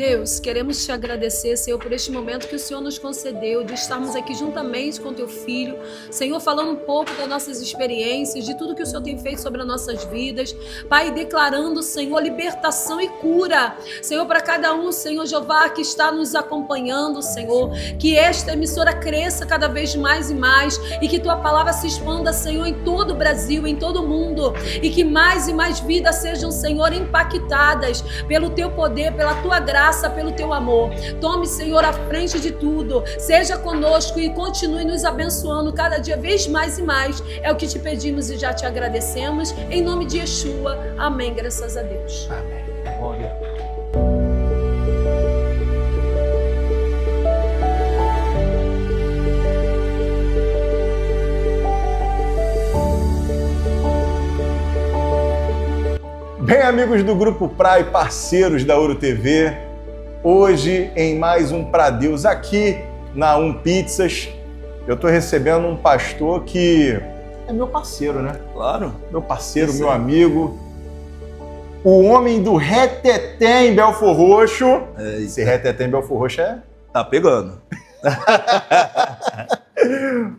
Deus, queremos te agradecer, Senhor, por este momento que o Senhor nos concedeu, de estarmos aqui juntamente com teu filho, Senhor, falando um pouco das nossas experiências, de tudo que o Senhor tem feito sobre as nossas vidas, Pai, declarando, Senhor, libertação e cura, Senhor, para cada um, Senhor Jeová, que está nos acompanhando, Senhor, que esta emissora cresça cada vez mais e mais, e que tua palavra se expanda, Senhor, em todo o Brasil, em todo o mundo, e que mais e mais vidas sejam, Senhor, impactadas pelo teu poder, pela tua graça, pelo teu amor. Tome, Senhor, à frente de tudo. Seja conosco e continue nos abençoando cada dia vez mais e mais. É o que te pedimos e já te agradecemos. Em nome de Yeshua. Amém. Graças a Deus. Amém. Glória. Bem, amigos do Grupo Pra e parceiros da Ouro TV, hoje em mais um Pra Deus aqui na Pizzas, eu estou recebendo um pastor que é meu parceiro, né? Claro. Meu parceiro, meu amigo, o homem do reteté em Belfor Roxo. Esse reteté em Belfor Roxo é... Tá pegando.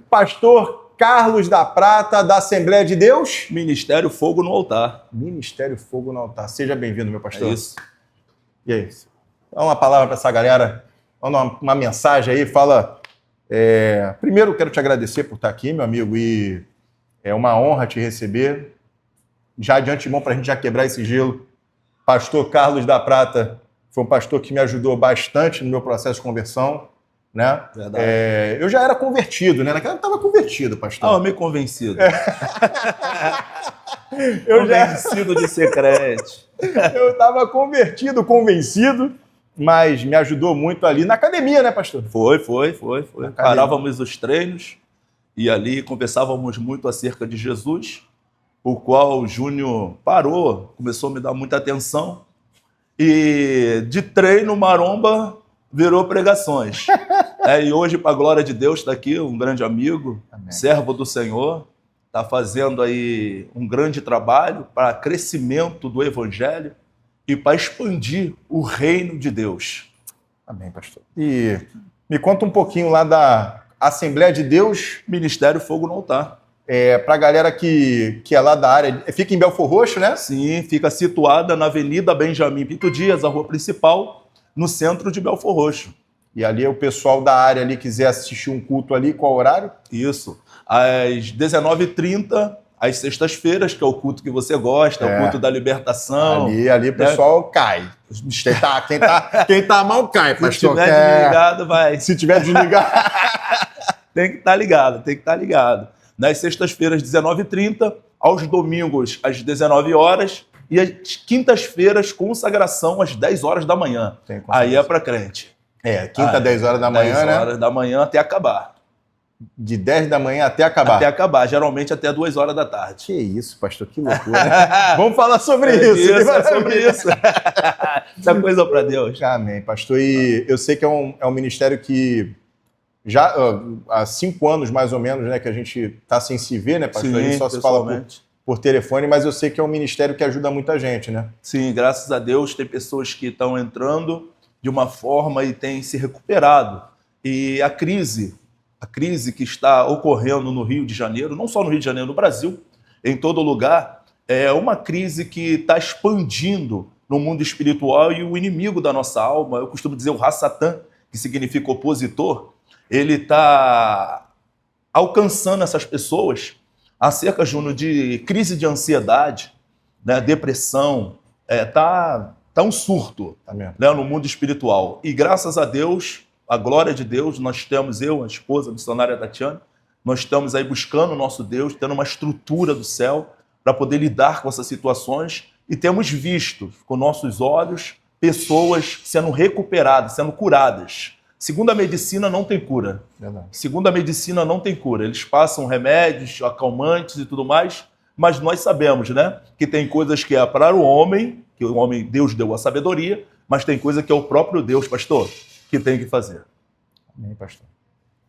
Pastor Carlos da Prata, da Assembleia de Deus. Ministério Fogo no Altar. Ministério Fogo no Altar. Seja bem-vindo, meu pastor. É isso. E aí? Dá uma palavra para essa galera, manda uma mensagem aí, fala... Primeiro, quero te agradecer por estar aqui, meu amigo, e é uma honra te receber. Já de antemão, para a gente já quebrar esse gelo, pastor Carlos da Prata foi um pastor que me ajudou bastante no meu processo de conversão, né? Verdade. Eu já era convertido, né? Naquela eu estava convertido, pastor. Ah, meio convencido. Convencido de ser crente. Eu estava convertido, convencido, mas me ajudou muito ali na academia, né, pastor? Foi. Parávamos os treinos e ali conversávamos muito acerca de Jesus, o qual o Júnior parou, começou a me dar muita atenção e de treino, maromba, virou pregações. E hoje, para a glória de Deus, está aqui um grande amigo, Amém. Servo do Senhor, está fazendo aí um grande trabalho para crescimento do Evangelho e para expandir o reino de Deus. Amém, pastor. E me conta um pouquinho lá da Assembleia de Deus. Ministério Fogo no Altar. Para a galera que é lá da área, fica em Belfor Roxo, né? Sim, fica situada na Avenida Benjamin Pinto Dias, a rua principal, no centro de Belfor Roxo. E ali o pessoal da área ali quiser assistir um culto ali, qual horário? Isso, às 19h30, às sextas-feiras, que é o culto que você gosta, o culto da libertação. Ali o pessoal cai. Quem tá mal cai, pastor. Se tiver desligado, vai. Se tiver desligado. Tem que estar ligado. Nas sextas-feiras, 19h30, aos domingos, às 19h, e às quintas-feiras, consagração às 10 horas da manhã. Aí é para crente. Quinta, 10 horas da manhã, 10 horas da manhã até acabar. De 10 da manhã até acabar? Até acabar, geralmente até 2 horas da tarde. Que isso, pastor, que loucura. Né? Vamos falar sobre isso. É sobre isso. Isso é coisa para Deus. Amém, pastor. E eu sei que é um ministério que já há 5 anos, mais ou menos, né, que a gente está sem se ver, né, pastor? Sim, a gente só se fala por telefone, mas eu sei que é um ministério que ajuda muita gente, né? Sim, graças a Deus tem pessoas que estão entrando de uma forma e têm se recuperado. E a crise que está ocorrendo no Rio de Janeiro, não só no Rio de Janeiro, no Brasil, em todo lugar, é uma crise que está expandindo no mundo espiritual e o inimigo da nossa alma, eu costumo dizer o Hassatã, que significa opositor, ele está alcançando essas pessoas acerca, Júnior, de crise de ansiedade, né, depressão, tá um surto, né, no mundo espiritual. E graças a Deus, a glória de Deus, nós temos, a esposa, a missionária Tatiana, nós estamos aí buscando o nosso Deus, tendo uma estrutura do céu para poder lidar com essas situações e temos visto com nossos olhos pessoas sendo recuperadas, sendo curadas. Segundo a medicina, não tem cura. Verdade. Segundo a medicina, não tem cura. Eles passam remédios, acalmantes e tudo mais, mas nós sabemos, né, que tem coisas que é para o homem, que o homem, Deus deu a sabedoria, mas tem coisa que é o próprio Deus, pastor, que tem que fazer. Amém, pastor.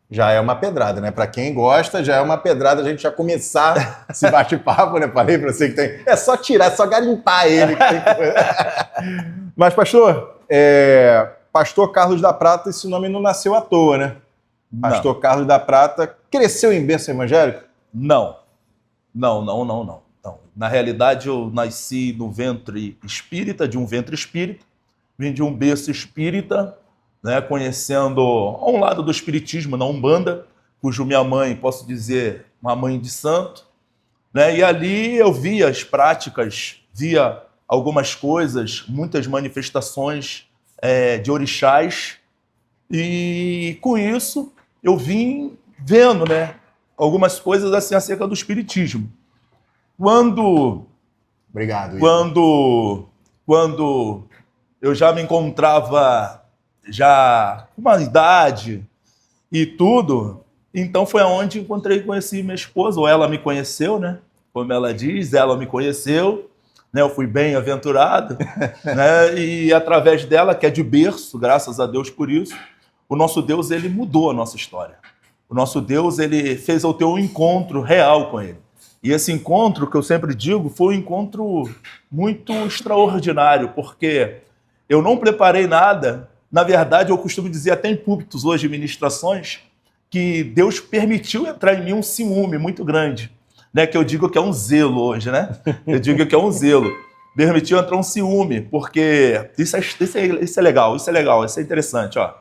Já é uma pedrada, né? Para quem gosta, já é uma pedrada a gente já começar esse bate-papo, né? Falei para você que tem... É só tirar, é só garimpar ele. Mas, pastor, Pastor Carlos da Prata, esse nome não nasceu à toa, né? Pastor Carlos da Prata cresceu em berço evangélico? Não. Na realidade, eu nasci no ventre espírita, de um ventre espírita, vim de um berço espírita, né, conhecendo a um lado do espiritismo, na Umbanda, cujo minha mãe, posso dizer, uma mãe de santo, né, e ali eu via as práticas, via algumas coisas, muitas manifestações de orixás, e com isso eu vim vendo, né, algumas coisas assim acerca do espiritismo. Obrigado. Quando eu já me encontrava já com uma idade e tudo, então foi aonde encontrei e conheci minha esposa, ou ela me conheceu, né? Como ela diz, ela me conheceu, né? Eu fui bem aventurado, né? E através dela, que é de berço, graças a Deus por isso, o nosso Deus, ele mudou a nossa história. O nosso Deus, ele fez eu ter um encontro real com ele. E esse encontro, que eu sempre digo, foi um encontro muito extraordinário, porque eu não preparei nada. Na verdade, eu costumo dizer até em púlpitos hoje, ministrações, que Deus permitiu entrar em mim um ciúme muito grande, né? Que eu digo que é um zelo hoje, né? Eu digo que é um zelo. Permitiu entrar um ciúme, porque isso é legal, isso é interessante, ó.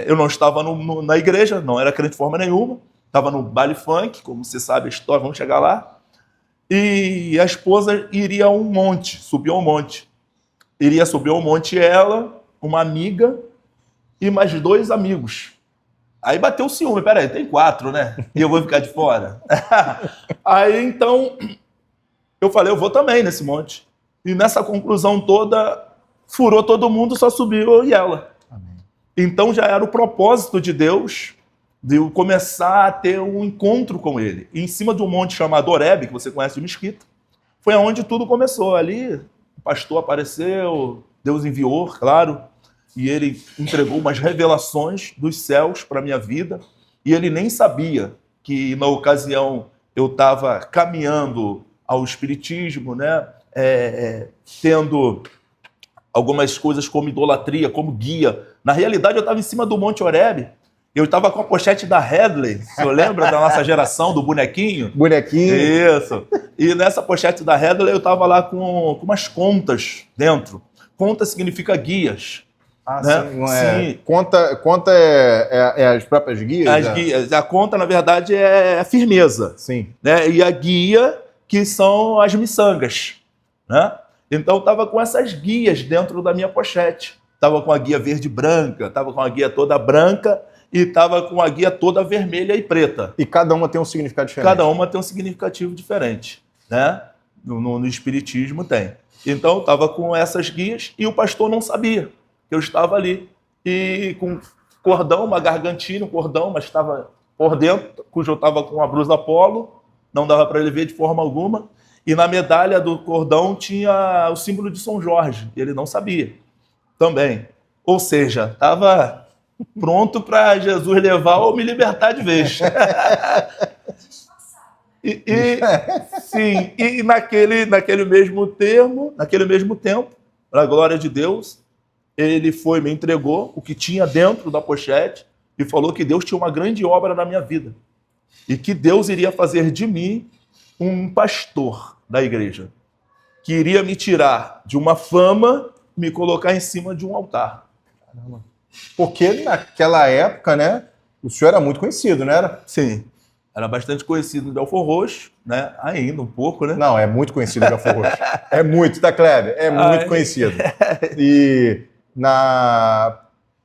Eu não estava na igreja, não era crente de forma nenhuma, estava no baile funk, como você sabe a história, vamos chegar lá. E a esposa iria a um monte, subiu ao monte. Iria subir ao monte ela, uma amiga e mais 2 amigos. Aí bateu o ciúme, peraí, tem 4, né? E eu vou ficar de fora. Aí então, eu falei, eu vou também nesse monte. E nessa conclusão toda, furou todo mundo, só subiu eu e ela. Amém. Então já era o propósito de Deus de eu começar a ter um encontro com ele. E em cima de um monte chamado Horebe, que você conhece de Mesquita, foi onde tudo começou. Ali o pastor apareceu, Deus enviou, claro, e ele entregou umas revelações dos céus para a minha vida, e ele nem sabia que na ocasião eu estava caminhando ao espiritismo, né? Tendo algumas coisas como idolatria, como guia. Na realidade, eu estava em cima do Monte Horebe. Eu estava com a pochete da Headley, você lembra da nossa geração, do bonequinho? Bonequinho. Isso. E nessa pochete da Headley eu estava lá com umas contas dentro. Conta significa guias. Ah, né? Sim, não é. Sim. Conta é as próprias guias? As guias. A conta, na verdade, é a firmeza. Sim. Né? E a guia, que são as miçangas. Né? Então eu estava com essas guias dentro da minha pochete. Estava com a guia verde e branca, estava com a guia toda branca, e estava com a guia toda vermelha e preta. E cada uma tem um significado diferente. Cada uma tem um significativo diferente, né? No espiritismo tem. Então eu estava com essas guias e o pastor não sabia que eu estava ali. E com cordão, uma gargantina, um cordão, mas estava por dentro, cujo eu estava com uma blusa polo, não dava para ele ver de forma alguma. E na medalha do cordão tinha o símbolo de São Jorge. Ele não sabia também. Ou seja, estava pronto para Jesus levar ou me libertar de vez. E naquele mesmo tempo, para a glória de Deus, ele me entregou o que tinha dentro da pochete e falou que Deus tinha uma grande obra na minha vida e que Deus iria fazer de mim um pastor da igreja, que iria me tirar de uma fama e me colocar em cima de um altar. Caramba. Porque naquela época, né, o senhor era muito conhecido, não era? Sim, era bastante conhecido no Belfor Roxo, né? Ainda um pouco, né? Não, é muito conhecido no Belfor Roxo. É muito, tá, Kleber? É muito conhecido. E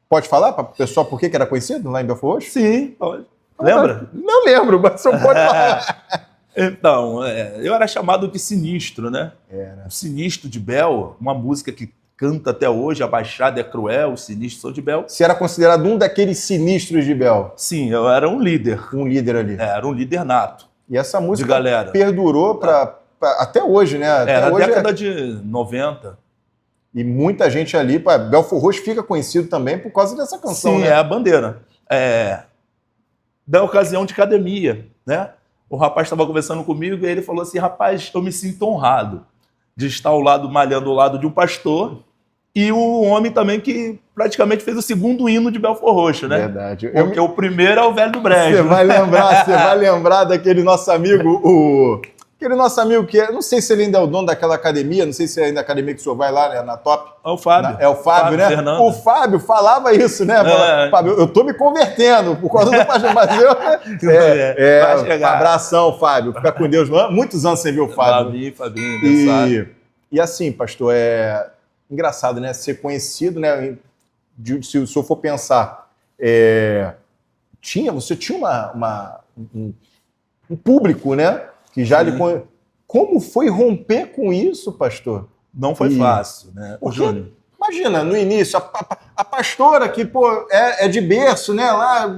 pode falar para o pessoal por que era conhecido lá em Belfor Roxo? Sim, pode. Lembra? Não lembro, mas só pode falar. Então, eu era chamado de Sinistro, né? Era. O Sinistro de Bel, uma música que canta até hoje, A Baixada é Cruel, o Sinistro sou de Bel. Você era considerado um daqueles sinistros de Bel? Sim, eu era um líder. Um líder ali. Era um líder nato. E essa música de galera. Perdurou até hoje, né? Até na hoje década de 90. E muita gente ali, Belfor Roxo fica conhecido também por causa dessa canção, Sim, né? é a bandeira. Da ocasião de academia, né? O rapaz estava conversando comigo e ele falou assim, rapaz, eu me sinto honrado de estar malhando ao lado de um pastor e o homem também que praticamente fez o segundo hino de Belford Roxo, né? Verdade. Porque o primeiro é o Velho do Brejo. Você né? vai lembrar daquele nosso amigo, aquele nosso amigo que não sei se ele ainda é o dono daquela academia, não sei se é ainda a academia que o senhor vai lá, né, na Top. É o Fábio. É o Fábio, né? Fernando. O Fábio falava isso, né? Falava, Fábio, eu tô me convertendo por causa do pastor, mas eu... Vai chegar. Abração, Fábio. Fica com Deus. Muitos anos sem ver o Fábio. Fabinho, E assim, pastor, é engraçado, né? Ser conhecido, né? Se o senhor for pensar, você tinha um público, né? Que já lhe conhe... Como foi romper com isso, pastor? Não foi fácil, né? Porque, imagina, no início, a pastora que, pô, é de berço, né? Lá,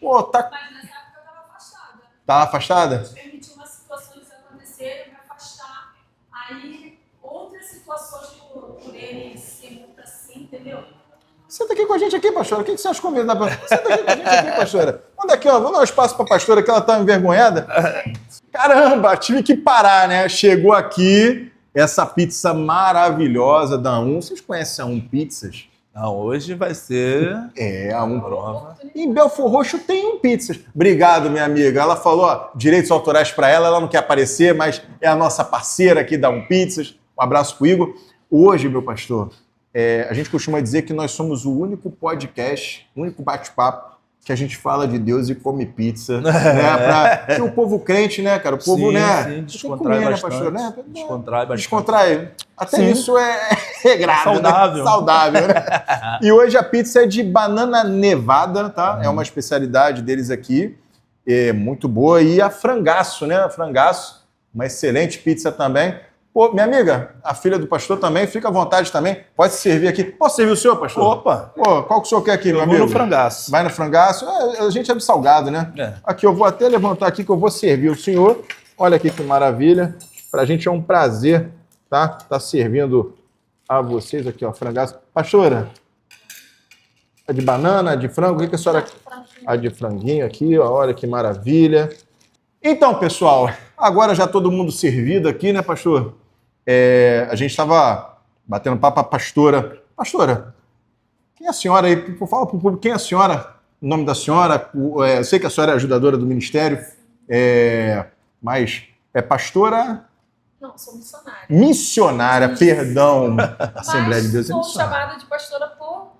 pô, tá... Mas nessa época eu estava afastada. Tá afastada? Permitiu umas situações acontecerem, me afastar. Aí, outras situações por ele ser muito assim, entendeu? Senta aqui com a gente aqui, pastora. O que você acha comigo? Senta aqui com a gente aqui, pastora. Manda aqui, ó. Vamos dar um espaço pra pastora que ela tá envergonhada. Caramba, tive que parar, né? Chegou aqui essa pizza maravilhosa da A1. Vocês conhecem a A1 Pizzas? Não, hoje vai ser... A A1 prova. Em Belford Roxo tem um Pizzas. Obrigado, minha amiga. Ela falou, ó, direitos autorais para ela não quer aparecer, mas é a nossa parceira aqui da A1 Pizzas. Um abraço pro Igor. Hoje, meu pastor, a gente costuma dizer que nós somos o único podcast, o único bate-papo que a gente fala de Deus e come pizza, né? Porque o povo crente, né, cara? O povo, né? Sim, descontrai comer, bastante. Né, pastor? Né? Descontrai bastante. Descontrai. Até Sim. isso é regrado, Saudável. né? Saudável, né? E hoje a pizza é de banana nevada, tá? É uma especialidade deles aqui. É muito boa. E a frangaço, né? A frangaço, uma excelente pizza também. Pô, minha amiga, a filha do pastor também, fica à vontade também. Pode se servir aqui. Posso servir o senhor, pastor? Opa! Pô, qual que o senhor quer aqui, meu amigo? Vou no frangaço. Vai no frangaço. A gente é do salgado, né? É. Aqui, eu vou até levantar aqui que eu vou servir o senhor. Olha aqui que maravilha. Pra gente é um prazer, tá? Tá servindo a vocês aqui, ó, frangaço. Pastora, é de banana, de frango? O que a senhora... A de franguinho aqui, ó, olha que maravilha. Então, pessoal, agora já todo mundo servido aqui, né, pastor? A gente estava batendo papo, a pastora. Pastora, quem é a senhora aí? Fala para o público, quem é a senhora? O nome da senhora? Eu sei que a senhora é ajudadora do ministério, mas é pastora... Não, sou missionária. Missionária, perdão. Assembleia de Deus é sou missionária. chamada de pastora por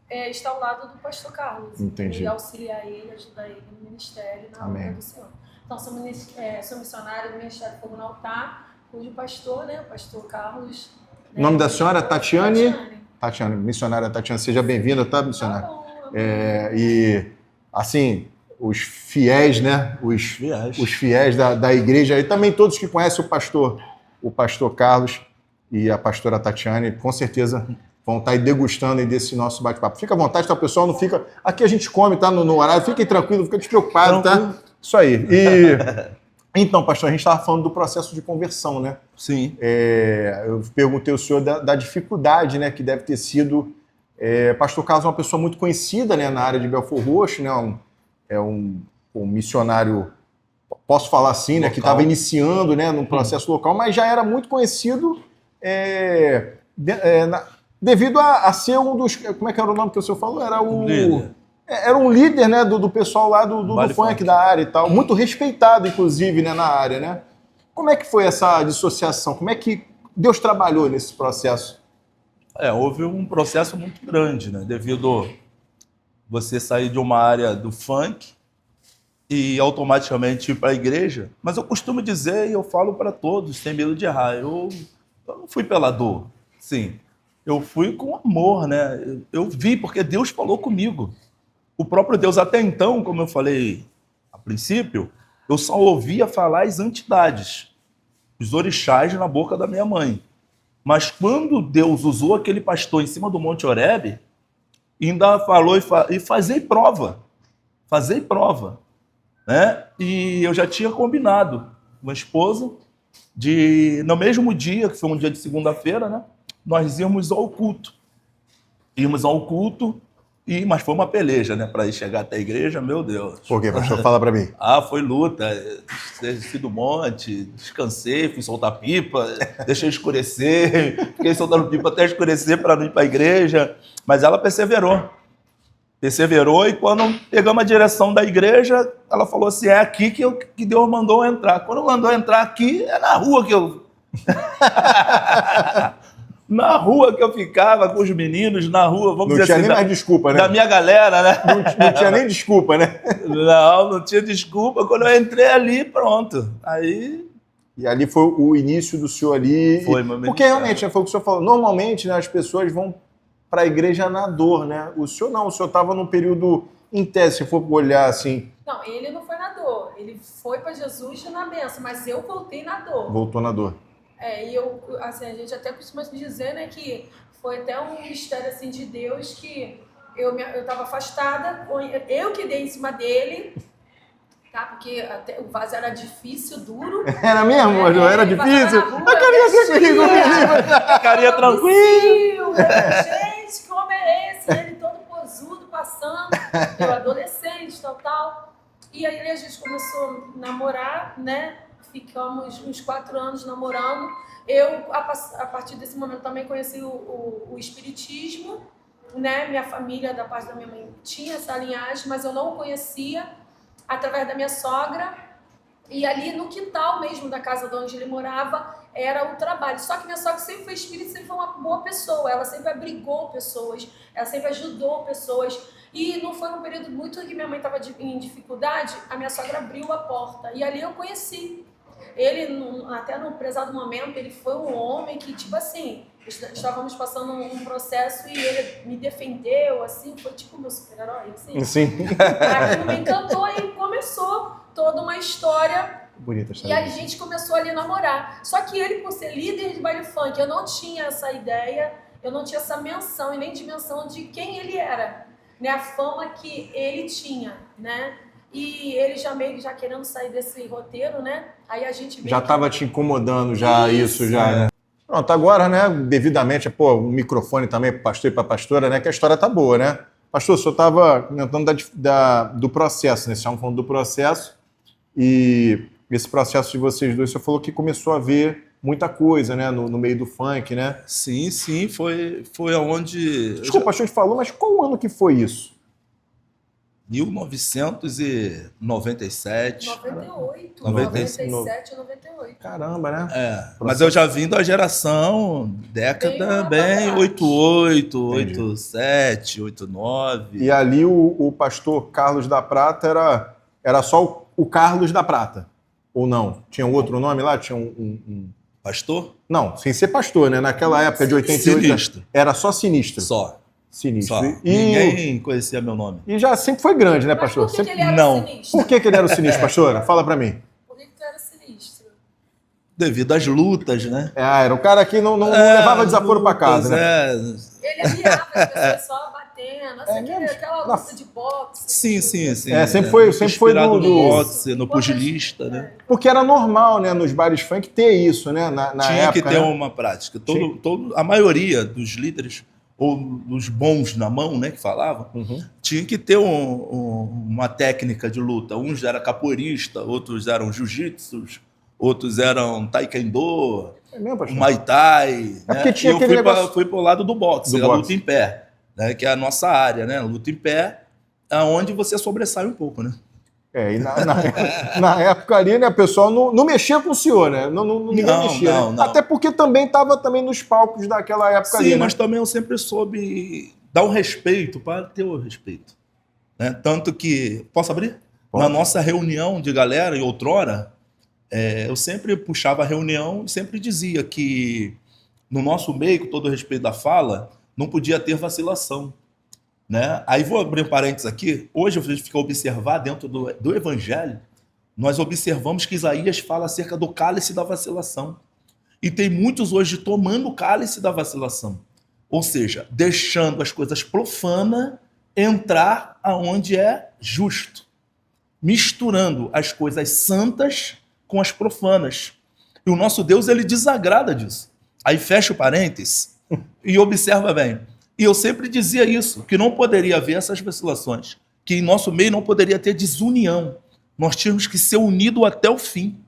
estar ao lado do pastor Carlos. Entendi. E auxiliar ele, ajudar ele no ministério, na obra do Senhor. Então, sou missionária do Ministério Fogo no Altar, cujo pastor, né, o pastor Carlos... O nome da senhora é Tatiane? Tatiane. Missionária Tatiane, seja bem-vinda, tá, missionária? Tá bom. E, assim, os fiéis, né? Os fiéis da igreja, e também todos que conhecem o pastor Carlos e a pastora Tatiane, com certeza vão estar aí degustando aí desse nosso bate-papo. Fica à vontade, tá, pessoal? Não fica... Aqui a gente come, tá? No horário. Fiquem tranquilos, fica despreocupado, tá? Isso aí. Então, pastor, a gente estava falando do processo de conversão, né? Sim. Eu perguntei ao senhor da dificuldade, né, que deve ter sido... pastor Carlos é uma pessoa muito conhecida, né, na área de Belford Roxo, né? Um missionário, posso falar assim, né, que estava iniciando, né, no processo local, mas já era muito conhecido devido a ser um dos... Como é que era o nome que o senhor falou? Era o... Líder. Era um líder, né, do pessoal lá do funk da área e tal. Muito respeitado, inclusive, né, na área, né? Como é que foi essa dissociação? Como é que Deus trabalhou nesse processo? Houve um processo muito grande, né? Devido você sair de uma área do funk e automaticamente ir para a igreja. Mas eu costumo dizer, e eu falo para todos, sem medo de errar, eu não fui pela dor, sim. Eu fui com amor, né? Eu vi porque Deus falou comigo. O próprio Deus, até então, como eu falei a princípio, eu só ouvia falar as entidades, os orixás na boca da minha mãe. Mas quando Deus usou aquele pastor em cima do Monte Horebe, ainda falou e fazei prova, né? E eu já tinha combinado com a esposa no mesmo dia, que foi um dia de segunda-feira, né? Nós íamos ao culto. Mas foi uma peleja, né? Para ir chegar até a igreja, meu Deus. Por quê, pastor? Fala para mim. Foi luta. Desci do monte, descansei, fui soltar pipa, deixei escurecer, fiquei soltando pipa até escurecer para não ir para a igreja. Mas ela perseverou. E quando pegamos a direção da igreja, ela falou assim, é aqui que Deus mandou eu entrar. Quando mandou eu entrar aqui, é na rua que eu... Na rua que eu ficava com os meninos, na rua, vamos dizer assim... Não tinha nem mais desculpa, né? Da minha galera, né? Não tinha nem desculpa, né? Não tinha desculpa. Quando eu entrei ali, pronto. Aí... E ali foi o início do senhor ali. Foi, meu porque realmente, foi o que o senhor falou, normalmente, né, as pessoas vão para a igreja na dor, né? O senhor não, o senhor estava num período em tese, se for olhar assim... Não, ele não foi na dor, ele foi para Jesus na bênção, mas eu voltei na dor. Voltou na dor. E eu, assim, a gente até costuma dizer, né, que foi até um mistério, assim, de Deus, que eu estava afastada, eu que dei em cima dele, tá? Porque até o vaso era difícil, duro. Era mesmo? Era difícil? A carinha dele. Carinha tranquila. Gente, que homem é esse? Ele todo posudo, passando. Eu adolescente, tal. E aí a gente começou a namorar, né? Ficamos uns 4 anos namorando. Eu, a partir desse momento, também conheci o espiritismo, né? Minha família, da parte da minha mãe, tinha essa linhagem, mas eu não o conhecia através da minha sogra. E ali no quintal mesmo da casa de onde ele morava, era o trabalho. Só que minha sogra sempre foi espírita, sempre foi uma boa pessoa. Ela sempre abrigou pessoas, ela sempre ajudou pessoas. E não foi um período muito que minha mãe estava em dificuldade, a minha sogra abriu a porta. E ali eu conheci. Ele, até no prezado momento, ele foi um homem que, tipo assim, estávamos passando um processo e ele me defendeu, assim, foi tipo meu super-herói, assim. Sim. Aquilo me encantou e começou toda uma história. Bonita E a gente começou ali a namorar. Só que ele, por ser líder de baile funk, eu não tinha essa ideia, eu não tinha essa menção e nem dimensão de quem ele era, né? A fama que ele tinha, né? E ele já meio já querendo sair desse roteiro, né? Aí a gente já estava te incomodando já isso já, né? Pronto, agora, né, devidamente, o microfone também para pastor e para pastora, né, que a história tá boa, né? Pastor, o senhor estava comentando do processo, né? Vocês estavam falando do processo e esse processo de vocês dois, o senhor falou que começou a ver muita coisa, né, no meio do funk, né? Sim, foi aonde... Desculpa, pastor, a gente falou, mas qual ano que foi isso? 1997. 98, 97, 98. Caramba, né? Mas eu já vim da geração, década bem 88, 87, 89. E ali o pastor Carlos da Prata era só o Carlos da Prata? Ou não? Tinha um outro nome lá? Tinha um... Pastor? Não, sem ser pastor, né? Naquela época de 88 Sinistro. Era só Sinistro. Só. Sinistro. Só. Ninguém conhecia meu nome. E já sempre foi grande, né, Mas pastor? por que Sempre... ele era Não. sinistro? Por que ele era o sinistro, pastora? Fala pra mim. Por que tu era sinistro? Devido às lutas, né? Era o cara que não levava desaforo pra casa, né? Ele aliava as pessoas só batendo, assim, aquela luta de boxe. Sim. Sempre foi inspirado do no boxe, no pugilista, né? Porque era normal, né, nos bares funk ter isso, né? Na Tinha época, que ter né? uma prática. A maioria dos líderes, ou dos bons na mão, né, que falavam, tinha que ter uma técnica de luta. Uns eram capoeirista, outros eram jiu-jitsu, outros eram taekwondo, mesmo, pastor? muay thai. Né? Porque tinha eu fui para o lado do boxe, a luta em pé, né, que é a nossa área, né? A luta em pé, é onde você sobressai um pouco, né? E na época ali, né, o pessoal não mexia com o senhor, né? Ninguém mexia, né? Até porque também estava nos palcos daquela época ali, Sim, né? mas também eu sempre soube dar um respeito para ter o respeito. Né? Tanto que... Posso abrir? Pode. Na nossa reunião de galera, em outrora, eu sempre puxava a reunião e sempre dizia que no nosso meio, com todo o respeito da fala, não podia ter vacilação. Né? Aí vou abrir um parênteses aqui. Hoje, a gente fica a observar dentro do Evangelho, nós observamos que Isaías fala acerca do cálice da vacilação. E tem muitos hoje tomando o cálice da vacilação. Ou seja, deixando as coisas profanas entrar aonde é justo. Misturando as coisas santas com as profanas. E o nosso Deus, ele desagrada disso. Aí fecha o parênteses e observa bem. E eu sempre dizia isso, que não poderia haver essas vacilações, que em nosso meio não poderia ter desunião. Nós tínhamos que ser unidos até o fim.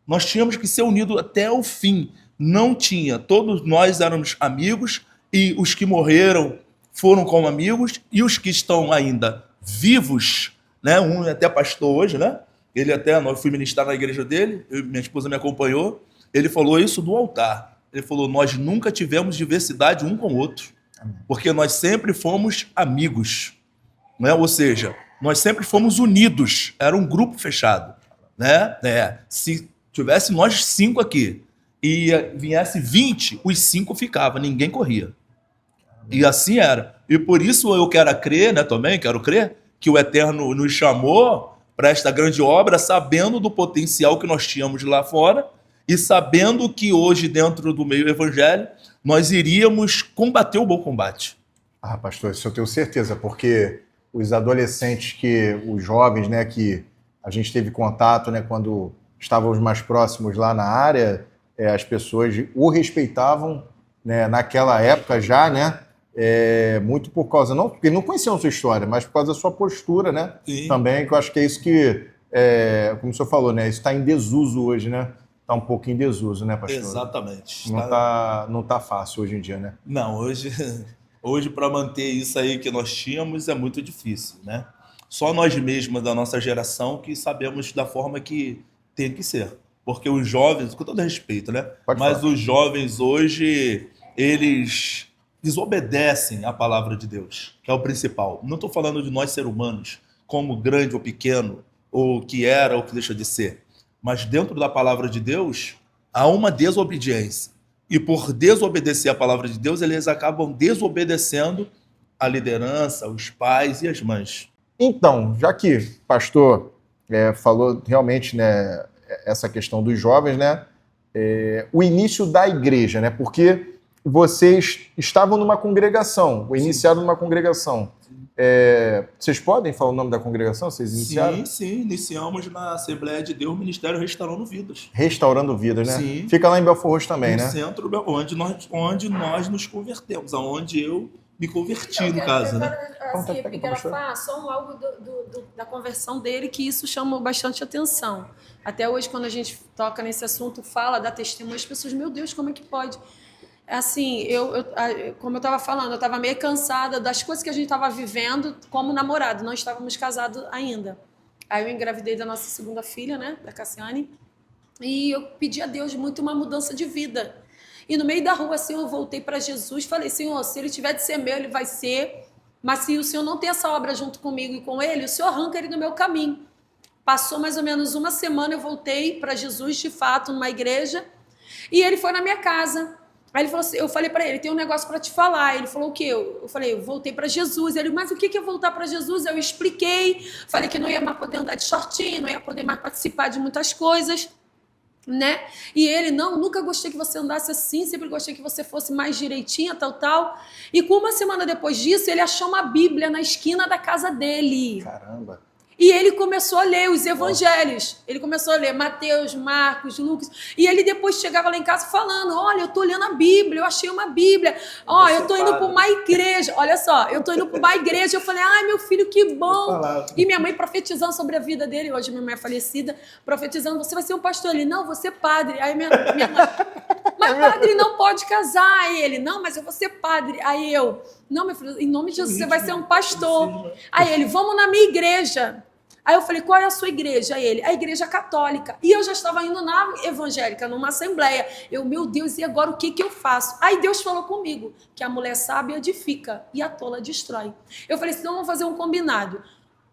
Nós tínhamos que ser unidos até o fim. Não tinha. Todos nós éramos amigos e os que morreram foram como amigos e os que estão ainda vivos, né? Um é até pastor hoje, né? Ele até, eu fui ministrar na igreja dele, minha esposa me acompanhou, ele falou isso do altar. Ele falou, nós nunca tivemos diversidade um com o outro, porque nós sempre fomos amigos, né? Ou seja, nós sempre fomos unidos, era um grupo fechado, né? Se tivesse nós 5 aqui e viesse 20, os 5 ficavam, ninguém corria. E assim era. E por isso eu quero crer, né, também, quero crer, que o Eterno nos chamou para esta grande obra, sabendo do potencial que nós tínhamos lá fora e sabendo que hoje, dentro do meio evangélico, nós iríamos combater o bom combate. Ah, pastor, isso eu tenho certeza, porque os adolescentes, os jovens, né, que a gente teve contato, né, quando estávamos mais próximos lá na área, as pessoas o respeitavam, né, naquela época já, né, muito por causa, não porque não conheciam sua história, mas por causa da sua postura, né? Sim. Também, que eu acho que é isso que, como o senhor falou, né? Isso está em desuso hoje, né? Está um pouco em desuso, né, pastor? Exatamente. Não tá fácil hoje em dia, né? Não, hoje para manter isso aí que nós tínhamos é muito difícil, né? Só nós mesmos da nossa geração que sabemos da forma que tem que ser. Porque os jovens, com todo respeito, né? Mas os jovens hoje, eles desobedecem à palavra de Deus, que é o principal. Não estou falando de nós, seres humanos, como grande ou pequeno, ou que era ou que deixa de ser. Mas dentro da palavra de Deus, há uma desobediência. E por desobedecer à palavra de Deus, eles acabam desobedecendo a liderança, os pais e as mães. Então, já que o pastor falou realmente, né, essa questão dos jovens, né, o início da igreja, né, porque vocês estavam numa congregação, iniciaram numa congregação. Vocês podem falar o nome da congregação? Vocês iniciaram? Sim, iniciamos na Assembleia de Deus, Ministério Restaurando Vidas. Restaurando Vidas, né? Sim. Fica lá em Belfort Roxo também, no né? Centro, onde nós nos convertemos, aonde eu me converti, no caso, né? Assim, eu quero falar só algo da conversão dele, que isso chama bastante atenção. Até hoje, quando a gente toca nesse assunto, fala, dá testemunho, as pessoas, meu Deus, como é que pode? Assim, como eu estava falando, eu estava meio cansada das coisas que a gente estava vivendo como namorado, não estávamos casados ainda. Aí eu engravidei da nossa segunda filha, né, da Cassiane, e eu pedi a Deus muito uma mudança de vida. E no meio da rua, assim, eu voltei para Jesus, falei, Senhor, se ele tiver de ser meu, ele vai ser, mas se o Senhor não tem essa obra junto comigo e com ele, o Senhor arranca ele do meu caminho. Passou mais ou menos uma semana, eu voltei para Jesus, de fato, numa igreja, e ele foi na minha casa. Aí ele falou assim, eu falei para ele, tem um negócio para te falar. Ele falou o quê? Eu falei, eu voltei para Jesus. Ele, mas o que é voltar para Jesus? Eu expliquei, falei que não ia mais poder andar de shortinho, não ia poder mais participar de muitas coisas, né? E ele, não, nunca gostei que você andasse assim, sempre gostei que você fosse mais direitinha, tal. E com uma semana depois disso, ele achou uma Bíblia na esquina da casa dele. Caramba! E ele começou a ler os evangelhos. Ele começou a ler Mateus, Marcos, Lucas. E ele depois chegava lá em casa falando, olha, eu estou lendo a Bíblia, eu achei uma Bíblia. Ó, eu estou indo para uma igreja. Olha só, eu estou indo para uma igreja. Eu falei, ai, meu filho, que bom. E minha mãe profetizando sobre a vida dele. Hoje minha mãe é falecida. Profetizando, você vai ser um pastor. Ele, não, você é padre. Aí minha mãe, mas padre não pode casar. Aí ele, não, mas eu vou ser padre. Aí eu, não, meu filho, em nome de Jesus, você vai ser um pastor. Aí ele, vamos na minha igreja. Aí eu falei, qual é a sua igreja? Aí ele, a igreja católica. E eu já estava indo na evangélica, numa assembleia. Eu, meu Deus, e agora o que eu faço? Aí Deus falou comigo, que a mulher sábia edifica e a tola destrói. Eu falei, então vamos fazer um combinado.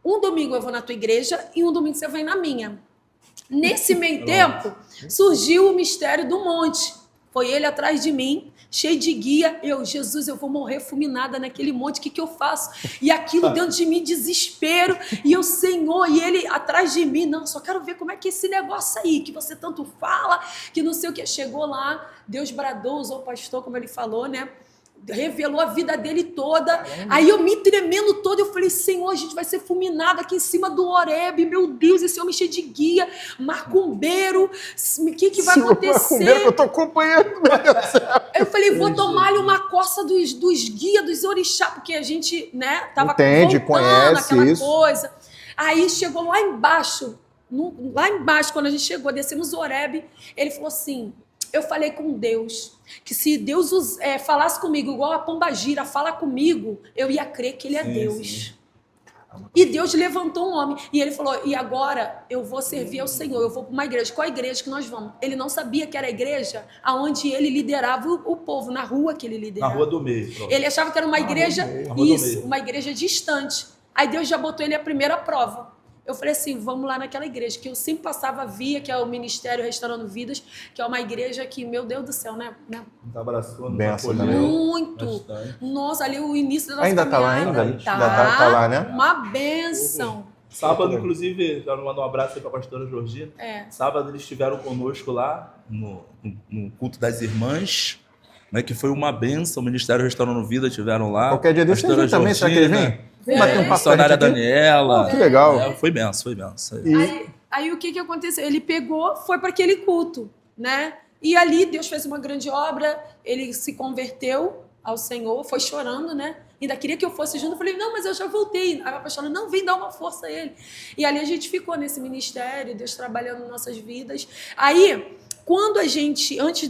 Um domingo eu vou na tua igreja e um domingo você vai na minha. Nesse meio tempo, surgiu o mistério do monte. Foi ele atrás de mim, cheio de guia. Jesus, eu vou morrer fulminada naquele monte, o que eu faço? E aquilo dentro de mim, desespero. E eu, Senhor, e ele atrás de mim. Não, só quero ver como é que é esse negócio aí, que você tanto fala, que não sei o que. Chegou lá, Deus bradou, usou o pastor, como ele falou, né? revelou a vida dele toda. Aí eu me tremendo toda, eu falei, Senhor, a gente vai ser fulminado aqui em cima do Horebe, meu Deus, esse homem cheio de guia, macumbeiro, o que vai acontecer? Macumbeiro que eu tô acompanhando, meu Deus do céu. Eu falei, vou tomar-lhe uma coça dos guias, dos orixás, porque a gente, né, tava Entende, voltando conhece aquela isso. coisa. Aí chegou lá embaixo, quando a gente chegou, descemos o Horebe, ele falou assim, eu falei com Deus, que se Deus falasse comigo igual a pombagira fala comigo, eu ia crer que ele é Deus. Sim. E Deus levantou um homem. E ele falou, e agora eu vou servir ao Senhor, eu vou para uma igreja. Qual a igreja que nós vamos? Ele não sabia que era a igreja onde ele liderava o povo, na rua que ele liderava. Na Rua do Meio. Pronto. Ele achava que era uma igreja, uma igreja distante. Aí Deus já botou ele a primeira prova. Eu falei assim, vamos lá naquela igreja, que eu sempre passava, via, que é o Ministério Restaurando Vidas, que é uma igreja que, meu Deus do céu, né? Nos abraçou, nos Benção acolheu. também. Muito. Bastante. Nossa, ali o início da nossa Ainda tá lá caminhada. ainda? Tá, Tá lá, né? Uma benção. Sábado, inclusive, já mandar um abraço aí para a pastora Georgina. Sábado eles estiveram conosco lá no culto das irmãs, né, que foi uma benção. O Ministério Restaurando Vida estiveram lá. Qualquer dia deixa eu também, será que eles vêm? Vem. Bater um papo com a Missionária gente aqui? Daniela. Que legal. Foi benção, foi benção. Aí o que aconteceu? Ele pegou, foi para aquele culto, né? E ali Deus fez uma grande obra, ele se converteu ao Senhor, foi chorando, né? Ainda queria que eu fosse junto, eu falei, não, mas eu já voltei. Aí a pastora, não, vem dar uma força a ele. E ali a gente ficou nesse ministério, Deus trabalhando em nossas vidas. Aí, quando antes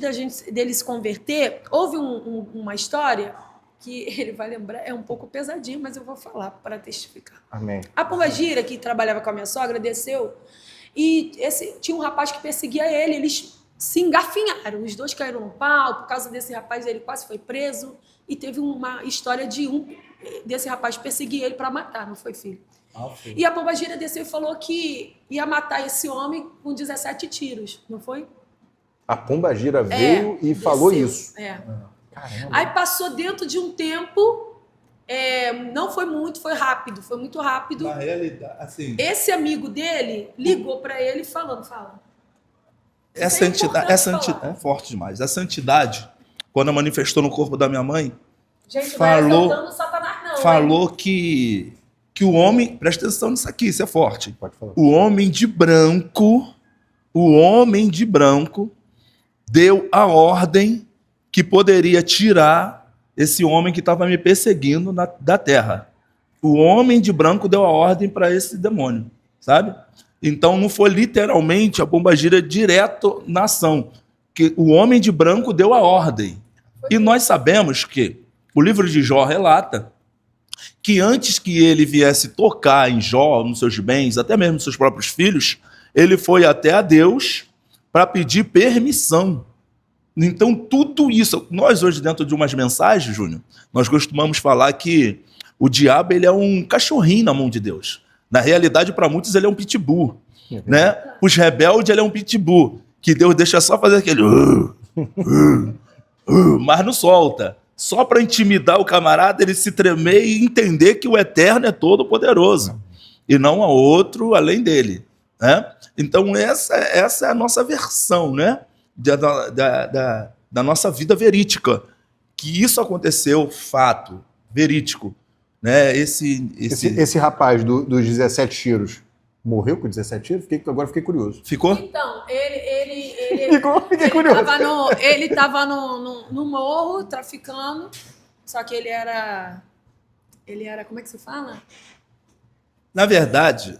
dele se converter, houve uma história que ele vai lembrar, é um pouco pesadinho, mas eu vou falar para testificar. Amém. A pombagira, que trabalhava com a minha sogra, desceu e tinha um rapaz que perseguia ele, eles se engafinharam, os dois caíram no pau, por causa desse rapaz ele quase foi preso e teve uma história desse rapaz perseguir ele para matar, não foi, filho? E a pombagira desceu e falou que ia matar esse homem com 17 tiros, não foi? A pombagira veio e falou isso. Caramba. Aí passou dentro de um tempo, não foi muito, foi rápido, foi muito rápido. Na realidade, assim... Esse amigo dele ligou para ele falando, Essa entidade é forte demais. Essa entidade, quando manifestou no corpo da minha mãe, gente, falou, não é Satanás, não, falou que o homem, presta atenção nisso aqui, isso é forte. Pode falar. O homem de branco deu a ordem que poderia tirar esse homem que estava me perseguindo da terra. O homem de branco deu a ordem para esse demônio, sabe? Então não foi literalmente a pombagira direto na ação, que o homem de branco deu a ordem. E nós sabemos que o livro de Jó relata que antes que ele viesse tocar em Jó, nos seus bens, até mesmo nos seus próprios filhos, ele foi até a Deus para pedir permissão. Então, tudo isso... Nós hoje, dentro de umas mensagens, Júnior, nós costumamos falar que o diabo ele é um cachorrinho na mão de Deus. Na realidade, para muitos, ele é um pitbull. Né? Os rebeldes, ele é um pitbull, que Deus deixa só fazer aquele... mas não solta. Só para intimidar o camarada, ele se tremer e entender que o Eterno é todo-poderoso. E não há outro além dele. Né? Então, essa é a nossa versão, né? Da nossa vida verídica, que isso aconteceu, fato, verídico, né? Esse rapaz dos 17 tiros morreu com 17 tiros? Agora fiquei curioso. Ficou? Então, ele fiquei curioso. Ele estava no morro traficando, só que ele era, como é que se fala? Na verdade,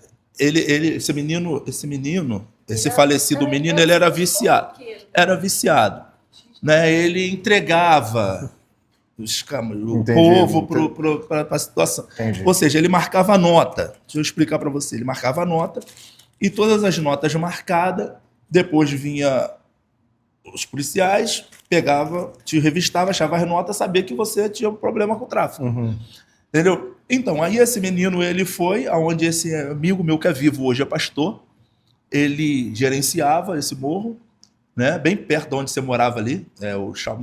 esse falecido menino, ele era viciado. Era viciado. Né? Ele entregava o povo para a situação. Entendi. Ou seja, ele marcava nota. Deixa eu explicar para você. Ele marcava a nota e todas as notas marcadas, depois vinha os policiais, pegava, te revistava, achava as notas, sabia que você tinha um problema com o tráfico. Uhum. Entendeu? Então, aí esse menino, ele foi aonde esse amigo meu que é vivo hoje é pastor, ele gerenciava esse morro, né? Bem perto de onde você morava ali,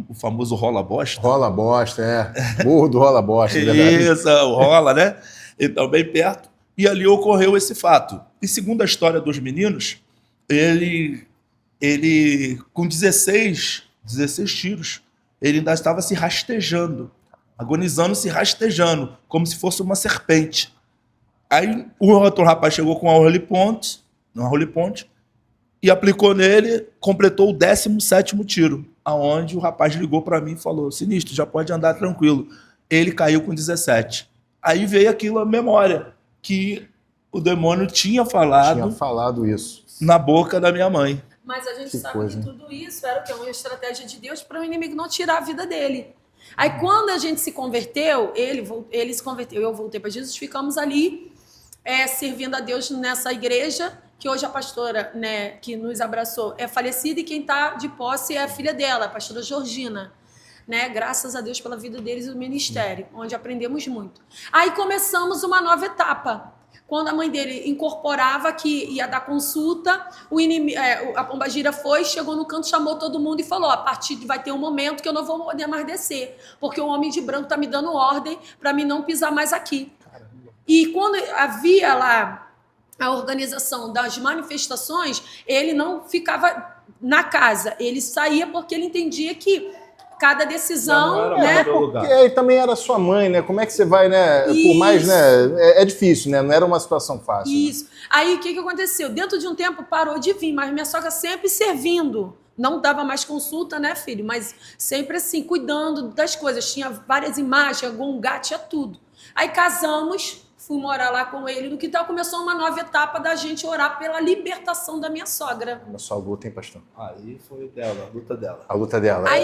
o famoso Rola Bosta. Rola Bosta, Morro do Rola Bosta, é verdade. Isso, o Rola, né? Então, bem perto. E ali ocorreu esse fato. E segundo a história dos meninos, ele com 16 tiros, ele ainda estava se rastejando, agonizando, se rastejando, como se fosse uma serpente. Aí o outro rapaz chegou com uma Holy Point, e aplicou nele, completou o 17º tiro, aonde o rapaz ligou para mim e falou: Sinistro, já pode andar tranquilo. Ele caiu com 17. Aí veio aquilo à memória, que o demônio tinha falado isso. na boca da minha mãe. Mas a gente Que sabe coisa, que tudo isso era o quê? Uma estratégia de Deus para o inimigo não tirar a vida dele. Aí quando a gente se converteu, ele se converteu, eu voltei para Jesus, ficamos ali servindo a Deus nessa igreja, que hoje a pastora, né, que nos abraçou é falecida, e quem está de posse é a filha dela, a pastora Georgina. Né? Graças a Deus pela vida deles e do ministério, onde aprendemos muito. Aí começamos uma nova etapa. Quando a mãe dele incorporava que ia dar consulta, a pombagira chegou no canto, chamou todo mundo e falou: a partir vai ter um momento que eu não vou poder mais descer, porque o homem de branco está me dando ordem para mim não pisar mais aqui. Caramba. E quando havia lá a organização das manifestações, ele não ficava na casa, ele saía porque ele entendia que cada decisão, né? Porque aí também era sua mãe, né? Como é que você vai, né? Isso. Por mais, né? É difícil, né? Não era uma situação fácil. Isso. Né? Aí o que aconteceu? Dentro de um tempo parou de vir, mas minha sogra sempre servindo. Não dava mais consulta, né, filho? Mas sempre assim, cuidando das coisas. Tinha várias imagens, gongá, tinha tudo. Aí casamos, fui morar lá com ele. No quintal começou uma nova etapa da gente orar pela libertação da minha sogra. Na sua luta, hein, pastor? Aí foi dela, a luta dela. A luta dela. Aí,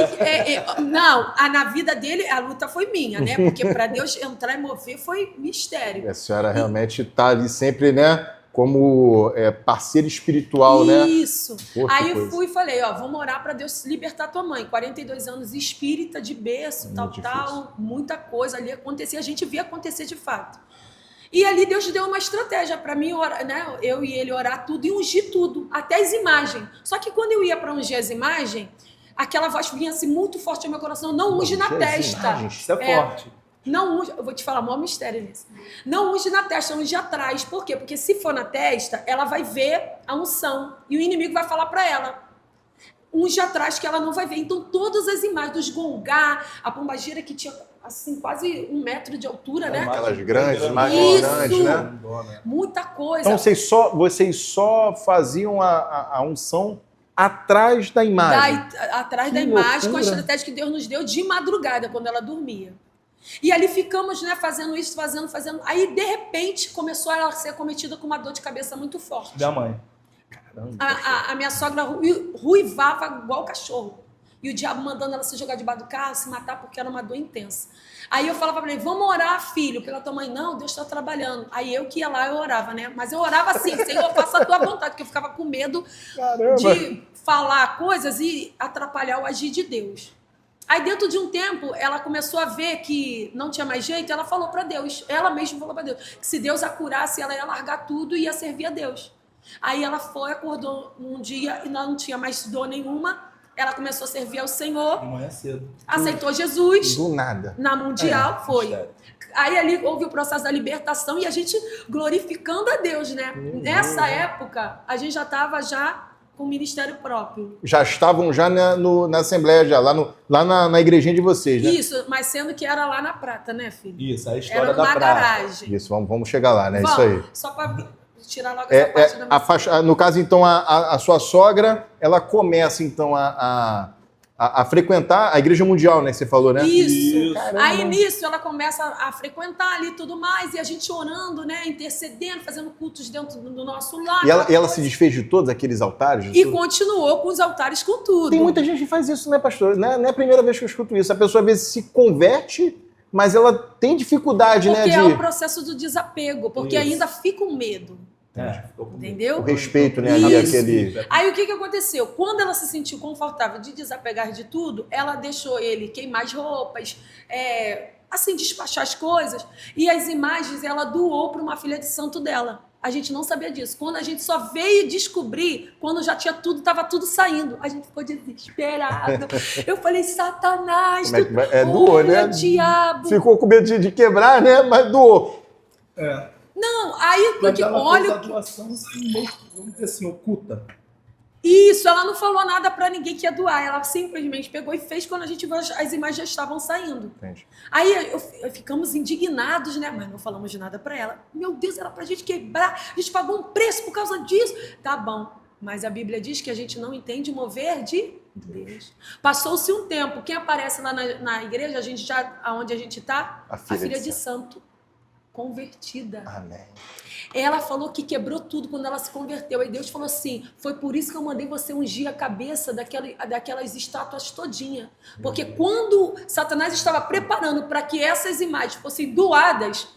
na vida dele, a luta foi minha, né? Porque para Deus entrar e mover foi mistério. A senhora realmente está ali sempre, né? Como parceira espiritual, né? Isso. Pô, aí eu fui e falei, vamos orar para Deus libertar tua mãe. 42 anos, espírita, de berço, tal, muita coisa ali acontecia. A gente via acontecer de fato. E ali Deus deu uma estratégia para mim, né? Eu e ele orar tudo e ungir tudo, até as imagens. Só que quando eu ia para ungir as imagens, aquela voz vinha assim muito forte no meu coração: não unge na testa. Isso é forte. Não unge, eu vou te falar, maior mistério nisso. Não unge na testa, unge atrás. Por quê? Porque se for na testa, ela vai ver a unção e o inimigo vai falar para ela: unge atrás, que ela não vai ver. Então todas as imagens dos gongá, a pombagira que tinha assim, quase 1 metro de altura, né? Aquelas grandes, imagens grandes, né? Muita coisa. Então vocês só faziam a unção atrás da imagem. Atrás da imagem, com a estratégia que Deus nos deu de madrugada, quando ela dormia. E ali ficamos, né, fazendo isso, fazendo. Aí, de repente, começou ela a ser acometida com uma dor de cabeça muito forte. Da mãe. Caramba, a minha sogra ruivava igual cachorro. E o diabo mandando ela se jogar debaixo do carro, se matar, porque era uma dor intensa. Aí eu falava para ele: vamos orar, filho, pela tua mãe. Não, Deus está trabalhando. Aí eu que ia lá, eu orava, né? Mas eu orava assim: Senhor, faça a tua vontade, porque eu ficava com medo de falar coisas e atrapalhar o agir de Deus. Aí dentro de um tempo, ela começou a ver que não tinha mais jeito, ela falou para Deus, ela mesma falou para Deus, que se Deus a curasse, ela ia largar tudo e ia servir a Deus. Aí ela acordou um dia e não tinha mais dor nenhuma. Ela começou a servir ao Senhor. De manhã cedo. Aceitou Jesus. Do nada. Na mundial, foi. Aí ali houve o processo da libertação e a gente glorificando a Deus, né? Nessa época, a gente já estava com o ministério próprio. Já estavam na Assembleia, lá na igrejinha de vocês, né? Isso, mas sendo que era lá na Prata, né, filho? Isso, a história era da Prata. Garagem. Isso, vamos chegar lá, né? Isso aí. Só para tirar logo essa parte da no caso, então, a sua sogra, ela começa, então, a frequentar a Igreja Mundial, né? Que você falou, né? Isso. Caramba. Aí, nisso, ela começa a frequentar ali e tudo mais, e a gente orando, né? Intercedendo, fazendo cultos dentro do nosso lar. E ela se desfez de todos aqueles altares? E continuou com os altares, com tudo. Tem muita gente que faz isso, né, pastor? Não é a primeira vez que eu escuto isso. A pessoa, às vezes, se converte, mas ela tem dificuldade, porque né? é o processo do desapego, porque ainda fica um medo. Entendeu? O respeito, né? Aí o que aconteceu? Quando ela se sentiu confortável de desapegar de tudo, ela deixou ele queimar as roupas, assim, despachar as coisas, e as imagens ela doou para uma filha de santo dela. A gente não sabia disso. Quando a gente só veio descobrir, quando já tinha tudo, estava tudo saindo. A gente ficou desesperado. Eu falei: Satanás, doou, né? Diabo. Ficou com medo de quebrar, né? Mas doou. Não, aí porque olha. A doação, assim, vamos dizer assim, oculta. Isso, ela não falou nada para ninguém que ia doar. Ela simplesmente pegou e fez quando a gente viu as imagens já estavam saindo. Entendi. Aí ficamos indignados, né? Mas não falamos de nada para ela. Meu Deus, era pra gente quebrar. A gente pagou um preço por causa disso. Tá bom. Mas a Bíblia diz que a gente não entende o mover de Deus. Passou-se um tempo. Quem aparece lá na igreja, aonde a gente está? A filha de santo. Convertida. Amém. Ela falou que quebrou tudo quando ela se converteu. Aí Deus falou assim, foi por isso que eu mandei você ungir a cabeça daquelas estátuas todinha. Porque quando Satanás estava preparando para que essas imagens fossem doadas,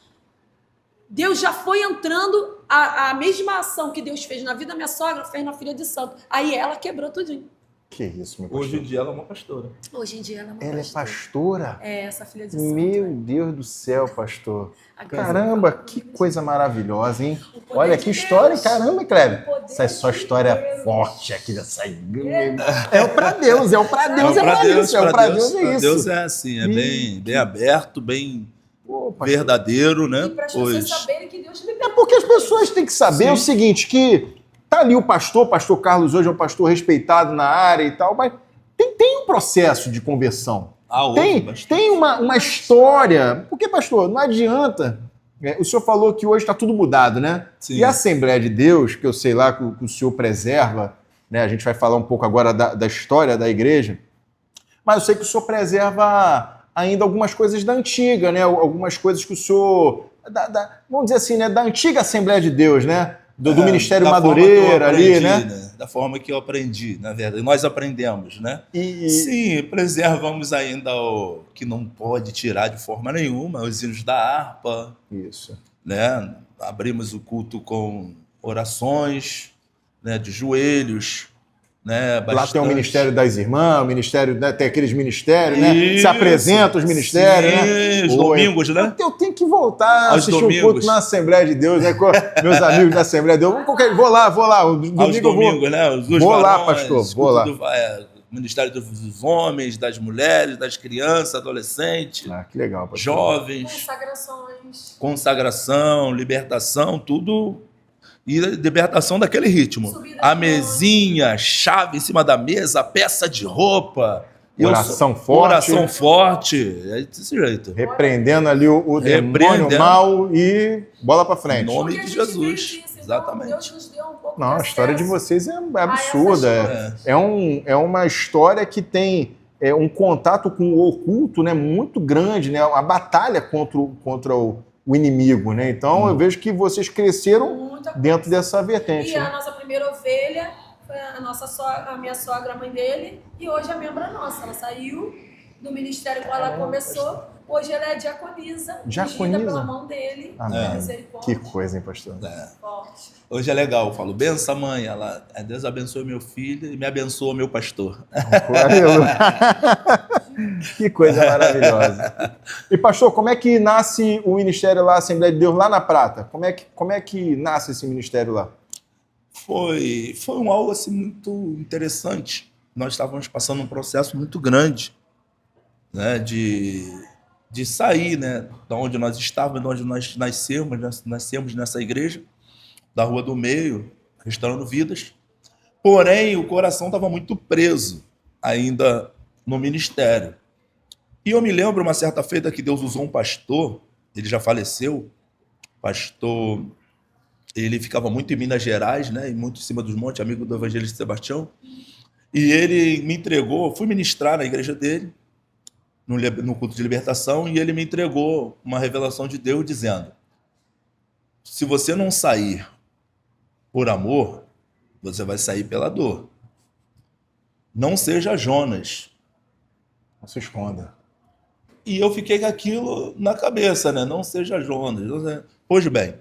Deus já foi entrando, a mesma ação que Deus fez na vida da minha sogra, fez na filha de santo. Aí ela quebrou tudinho. Que isso, meu pastor. Hoje em dia ela é uma pastora. Hoje em dia ela é uma Ela pastora. é pastora? É, essa filha de santo. Meu Deus do céu, pastor. A Caramba, que coisa maravilhosa, hein? poder Olha de que Deus. história, caramba, Kleber. O poder Essa é só de história Deus. forte aqui dessa igreja. É o pra Deus, é o pra Deus, é pra isso. É o pra Deus, é pra isso. Deus é assim, é bem aberto, bem Pô, pastor. verdadeiro, né? E para as pessoas Pois. saberem que Deus É porque as pessoas têm que saber Sim. o seguinte, que tá ali o pastor Carlos hoje é um pastor respeitado na área e tal, mas tem um processo de conversão. Tem uma história. Porque, pastor, não adianta. O senhor falou que hoje está tudo mudado, né? Sim. E a Assembleia de Deus, que eu sei lá que o senhor preserva, né? A gente vai falar um pouco agora da história da igreja, mas eu sei que o senhor preserva ainda algumas coisas da antiga, né? Algumas coisas que o senhor... vamos dizer assim, né? Da antiga Assembleia de Deus, né? Do Ministério da forma Madureira que eu ali, aprendi, né? Da forma que eu aprendi, na verdade. Nós aprendemos, né? E- Sim, preservamos ainda o que não pode tirar de forma nenhuma, os hinos da harpa, Isso. né? Abrimos o culto com orações, né? De joelhos, né? Lá tem o Bastante. Ministério das Irmãs, o Ministério, né, tem aqueles ministérios, né? Se Isso. apresenta os ministérios, Sim, né? os Pô, domingos, né? Eu tenho que voltar a Aos assistir um domingos. culto na Assembleia de Deus, né? Com meus amigos da Assembleia de Deus. Vou lá. Domingo Aos eu vou. domingos, né? Os dos Vou lá, varões, pastor, culto vou lá. Ministério dos homens, das mulheres, das crianças, adolescentes, Ah, que legal, pastor. jovens, Consagrações. consagração, libertação, tudo. E libertação daquele ritmo. Subida de A monte. mesinha, chave em cima da mesa, peça de roupa. Oração forte. Oração forte. É desse jeito. Repreendendo ali o demônio Repreendendo. mal e bola pra frente. Em nome Porque de a gente Jesus. vive isso, então Exatamente. Deus nos deu um pouco Não, a de história de acesso vocês é a absurda. essas coisas. É uma história que tem um contato com o oculto, né, muito grande, né? Uma batalha contra o inimigo, né? Então eu vejo que vocês cresceram Muita coisa. dentro dessa vertente. E a Né? nossa primeira ovelha foi a minha sogra, a mãe dele, e hoje a membra nossa. Ela saiu do ministério quando ela começou. Hoje ela é diaconisa, Diaconisa? ungida pela mão dele. Amém. Da misericórdia. Que coisa, hein, pastor? Forte. Hoje é legal, eu falo, benção mãe, Deus abençoe meu filho e me abençoa meu pastor. Aleluia. Que coisa maravilhosa. E, pastor, como é que nasce o ministério lá, Assembleia de Deus, lá na Prata? Como é que nasce esse ministério lá? Foi algo assim muito interessante. Nós estávamos passando um processo muito grande, né, de sair, né, da onde nós estávamos, de onde nós nascemos nessa igreja, da Rua do Meio, restaurando vidas. Porém, o coração estava muito preso ainda no ministério. E eu me lembro uma certa feita que Deus usou um pastor, ele já faleceu, pastor, ele ficava muito em Minas Gerais, né, e muito em cima dos montes, amigo do evangelista Sebastião, e ele me entregou, fui ministrar na igreja dele, no culto de libertação, e ele me entregou uma revelação de Deus dizendo: se você não sair por amor, você vai sair pela dor. Não seja Jonas. Não se esconda. E eu fiquei com aquilo na cabeça, né? Não seja Jonas. Pois bem,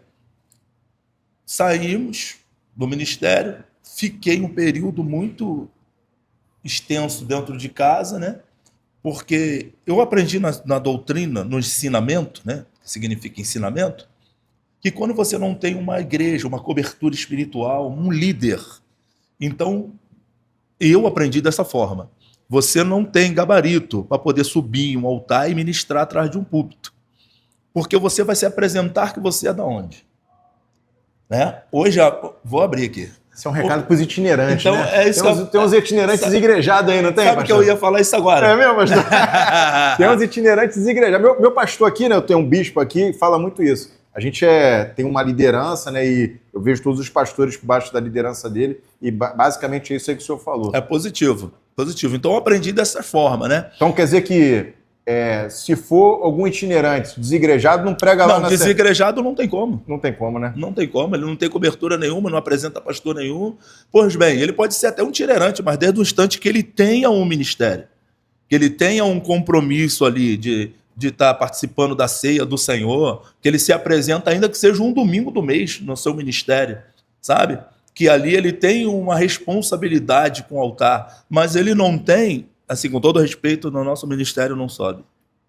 saímos do ministério, fiquei um período muito extenso dentro de casa, né? Porque eu aprendi na doutrina, no ensinamento, né? Que significa ensinamento, que quando você não tem uma igreja, uma cobertura espiritual, um líder, então eu aprendi dessa forma. Você não tem gabarito para poder subir em um altar e ministrar atrás de um púlpito. Porque você vai se apresentar que você é da onde? Né? Hoje, vou abrir aqui. Isso é um recado para os itinerantes, Então, né? é isso Tem uns itinerantes igrejados aí, não tem, Sabe pastor? que eu ia falar isso agora? É mesmo, pastor? Tem uns itinerantes igrejados. Meu pastor aqui, né? Eu tenho um bispo aqui, fala muito isso. A gente tem uma liderança, né? E eu vejo todos os pastores por baixo da liderança dele. E basicamente é isso aí que o senhor falou. É positivo. Então eu aprendi dessa forma, né? Então quer dizer que se for algum itinerante desigrejado, não prega lá Não, na desigrejado não tem como. Não tem como, né? Não tem como, ele não tem cobertura nenhuma, não apresenta pastor nenhum. Pois bem, ele pode ser até um itinerante, mas desde o instante que ele tenha um ministério, que ele tenha um compromisso ali de estar participando da ceia do Senhor, que ele se apresenta ainda que seja um domingo do mês no seu ministério, sabe? Que ali ele tem uma responsabilidade com o altar, mas ele não tem, assim, com todo respeito, no nosso ministério não sobe.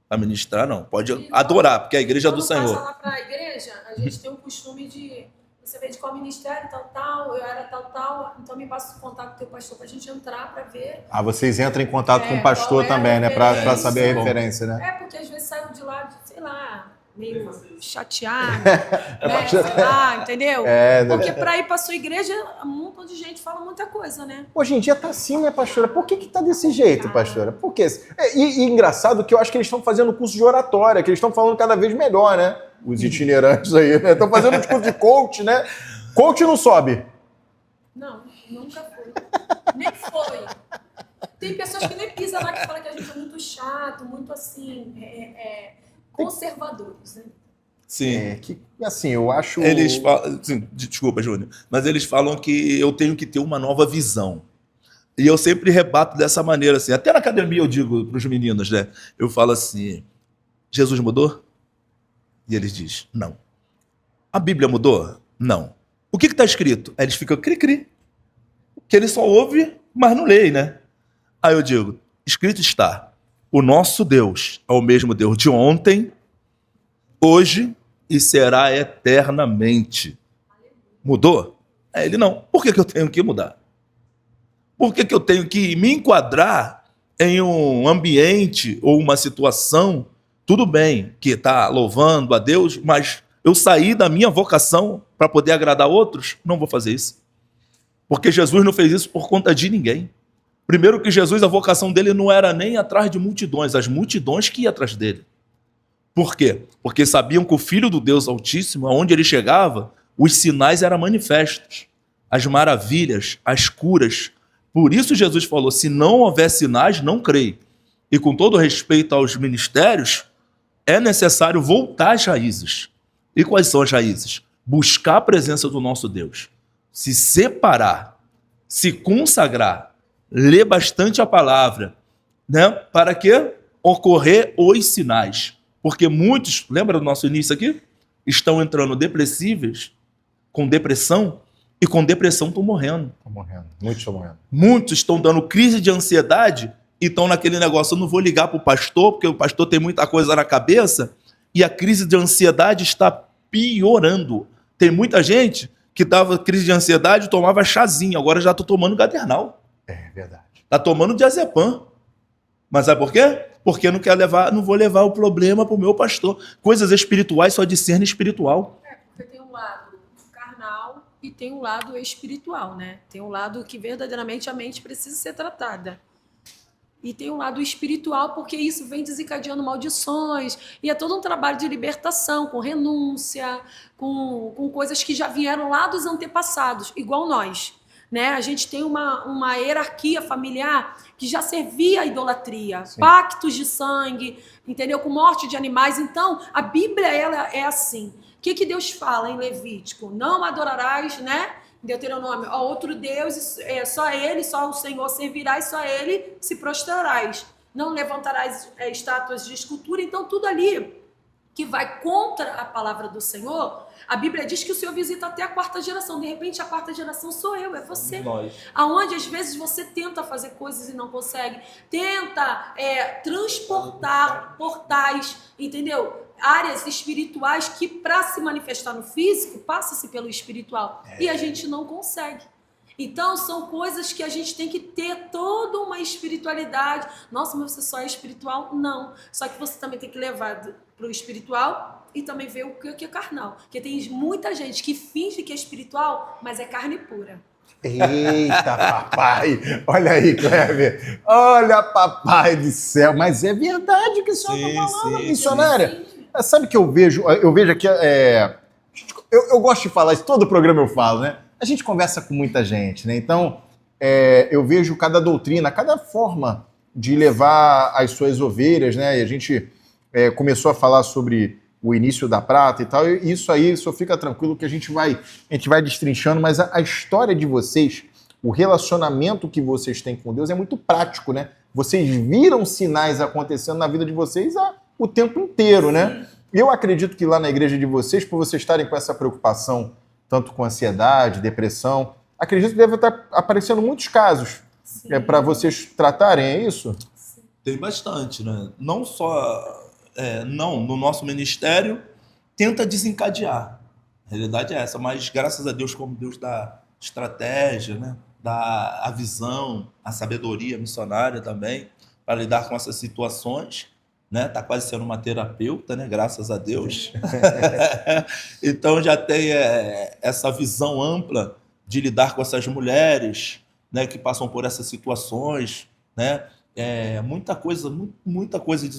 A ministrar não, pode adorar, porque é a igreja do Senhor. Quando passa lá para a igreja, a gente tem o costume de, você vê de qual ministério, tal, eu era tal, então me passa o contato do teu pastor para a gente entrar para ver. Ah, vocês entram em contato com o pastor também, né? Para saber a referência, né? É, porque às vezes saio de lá, sei lá, meio chateado, né? Sei lá, entendeu? Porque para ir para sua igreja, um montão de gente fala muita coisa, né? Hoje em dia tá assim, né, pastora? Por que tá desse jeito, pastora? Por quê? E engraçado que eu acho que eles estão fazendo curso de oratória, que eles estão falando cada vez melhor, né? Os itinerantes aí, né? Estão fazendo um curso de coach, né? Coach não sobe. Não, nunca foi. Nem foi. Tem pessoas que nem pisam lá que falam que a gente é muito chato, muito assim, conservadores, né? Sim. Assim, eu acho... Eles falam, sim, desculpa, Júnior, mas eles falam que eu tenho que ter uma nova visão. E eu sempre rebato dessa maneira, assim. Até na academia eu digo para os meninos, né? Eu falo assim, Jesus mudou? E eles dizem, não. A Bíblia mudou? Não. O que está escrito? Aí eles ficam cri-cri. Que eles só ouvem, mas não leem, né? Aí eu digo, escrito está, o nosso Deus é o mesmo Deus de ontem, hoje e será eternamente. Mudou? Aí ele não. Por que eu tenho que mudar? Por que eu tenho que me enquadrar em um ambiente ou uma situação? Tudo bem que está louvando a Deus, mas eu saí da minha vocação para poder agradar outros? Não vou fazer isso. Porque Jesus não fez isso por conta de ninguém. Primeiro que Jesus, a vocação dele não era nem atrás de multidões, as multidões que iam atrás dele. Por quê? Porque sabiam que o Filho do Deus Altíssimo, aonde ele chegava, os sinais eram manifestos, as maravilhas, as curas. Por isso Jesus falou, se não houver sinais, não creio. E com todo respeito aos ministérios, é necessário voltar às raízes. E quais são as raízes? Buscar a presença do nosso Deus. Se separar, se consagrar, ler bastante a palavra, né? Para que ocorrer os sinais. Porque muitos, lembra do nosso início aqui? Estão entrando depressíveis, com depressão, e com depressão estão morrendo. Estão morrendo, muitos estão morrendo. Muitos estão dando crise de ansiedade e estão naquele negócio, eu não vou ligar para o pastor, porque o pastor tem muita coisa na cabeça, e a crise de ansiedade está piorando. Tem muita gente que dava crise de ansiedade e tomava chazinho, agora já estou tomando Gadernal. É verdade. Está tomando diazepam. Mas sabe por quê? Porque não vou levar o problema para o meu pastor. Coisas espirituais só discerne espiritual. Porque tem um lado carnal e tem um lado espiritual, né? Tem um lado que verdadeiramente a mente precisa ser tratada. E tem um lado espiritual, porque isso vem desencadeando maldições. E é todo um trabalho de libertação, com renúncia, com coisas que já vieram lá dos antepassados, igual nós. Né? A gente tem uma hierarquia familiar que já servia à idolatria, sim, pactos de sangue, entendeu? Com morte de animais. Então, a Bíblia ela é assim. O que Deus fala em Levítico? Não adorarás, né? Deuteronômio, outro Deus, só o Senhor servirás, só ele se prostrarás. Não levantarás estátuas de escultura. Então, tudo ali que vai contra a palavra do Senhor, a Bíblia diz que o Senhor visita até a 4ª geração. De repente, a 4ª geração sou eu, é você. Nós. Aonde, às vezes, você tenta fazer coisas e não consegue. Tenta transportar portais, entendeu? Áreas espirituais que, para se manifestar no físico, passa-se pelo espiritual. E a gente não consegue. Então, são coisas que a gente tem que ter toda uma espiritualidade. Nossa, mas você só é espiritual? Não. Só que você também tem que levar para o espiritual e também ver o que é carnal. Porque tem muita gente que finge que é espiritual, mas é carne pura. Eita, papai! Olha aí, Kleber! Olha, papai do céu! Mas é verdade o que a senhora está falando, missionária. Sabe o que eu vejo? Eu vejo aqui... Eu gosto de falar isso, todo programa eu falo, né? A gente conversa com muita gente, né? Então, eu vejo cada doutrina, cada forma de levar as suas ovelhas, né? E a gente começou a falar sobre o início da prata e tal, e isso aí, só fica tranquilo que a gente vai destrinchando, mas a história de vocês, o relacionamento que vocês têm com Deus é muito prático, né? Vocês viram sinais acontecendo na vida de vocês o tempo inteiro, né? Eu acredito que lá na igreja de vocês, por vocês estarem com essa preocupação, tanto com ansiedade, depressão, acredito que deve estar aparecendo muitos casos para vocês tratarem, é isso? Tem bastante, né? Não só... no nosso ministério, tenta desencadear. A realidade é essa, mas graças a Deus, como Deus dá estratégia, né? Dá a visão, a sabedoria missionária também, para lidar com essas situações, né? Tá quase sendo uma terapeuta, né? Graças a Deus. Então já tem essa visão ampla de lidar com essas mulheres, né? Que passam por essas situações, né? Muita coisa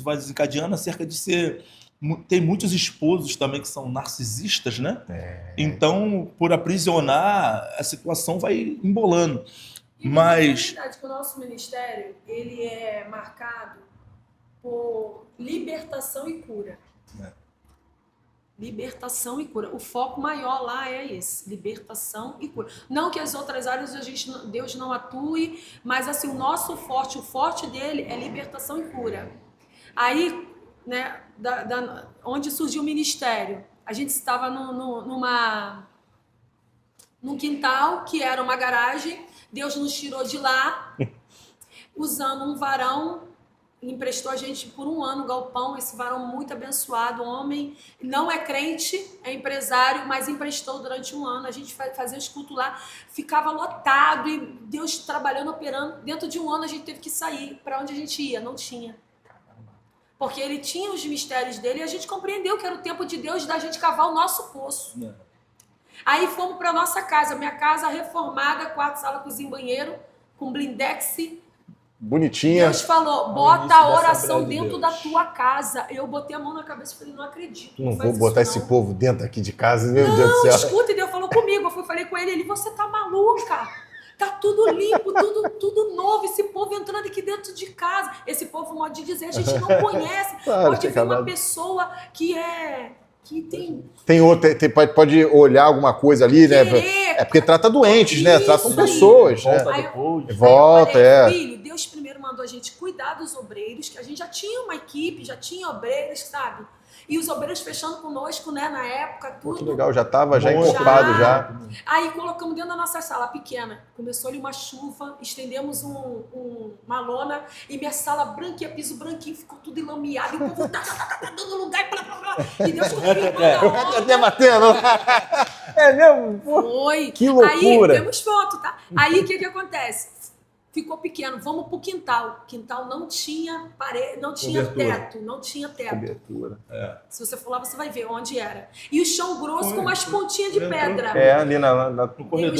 vai desencadeando acerca de ser... Tem muitos esposos também que são narcisistas, né? Então, por aprisionar, a situação vai embolando. Mas... Na verdade, o nosso ministério, ele é marcado por libertação e cura. Libertação e cura. O foco maior lá é esse, libertação e cura. Não que as outras áreas Deus não atue, mas assim, o forte dele é libertação e cura. Aí, né, onde surgiu o ministério, a gente estava num quintal que era uma garagem, Deus nos tirou de lá, usando um varão, emprestou a gente por 1 ano o galpão, esse varão muito abençoado, homem, não é crente, é empresário, mas emprestou durante 1 ano, a gente fazia os cultos lá, ficava lotado e Deus trabalhando, operando, dentro de 1 ano a gente teve que sair, para onde a gente ia? Não tinha. Porque ele tinha os mistérios dele e a gente compreendeu que era o tempo de Deus da gente cavar o nosso poço. Aí fomos para nossa casa, minha casa reformada, quarto, sala, cozinha, banheiro, com blindex. Bonitinha. Deus falou, bota a oração dentro da tua casa. Eu botei a mão na cabeça e falei, não acredito. Não vou botar esse povo dentro aqui de casa, meu Deus do céu. Escuta, e Deus falou comigo. Eu falei com ele, você tá maluca? Tá tudo limpo, tudo novo. Esse povo entrando aqui dentro de casa. Esse povo, modo de dizer, a gente não conhece. Pode ver uma pessoa que tem outra, pode olhar alguma coisa ali, né? Porque trata doentes, né? Tratam pessoas. Volta, Filho, Deus primeiro mandou a gente cuidar dos obreiros, que a gente já tinha uma equipe, já tinha obreiros, sabe? E os obreiros fechando conosco, né, na época, tudo. Que legal, já estava encorpado já. Aí colocamos dentro da nossa sala pequena. Começou ali uma chuva, estendemos uma lona e minha sala branquinha, piso branquinho, ficou tudo enlameado. E o povo dando lugar, blá, blá, blá. E Deus ficou até batendo. É mesmo? Foi. Que loucura. Aí, temos foto, tá? Aí, o que acontece? Ficou pequeno, vamos pro quintal. Quintal não tinha parede, não tinha teto, não tinha teto. Cobertura. Se você for lá, você vai ver onde era. E o chão grosso com umas pontinhas de pedra. Ali no corredor.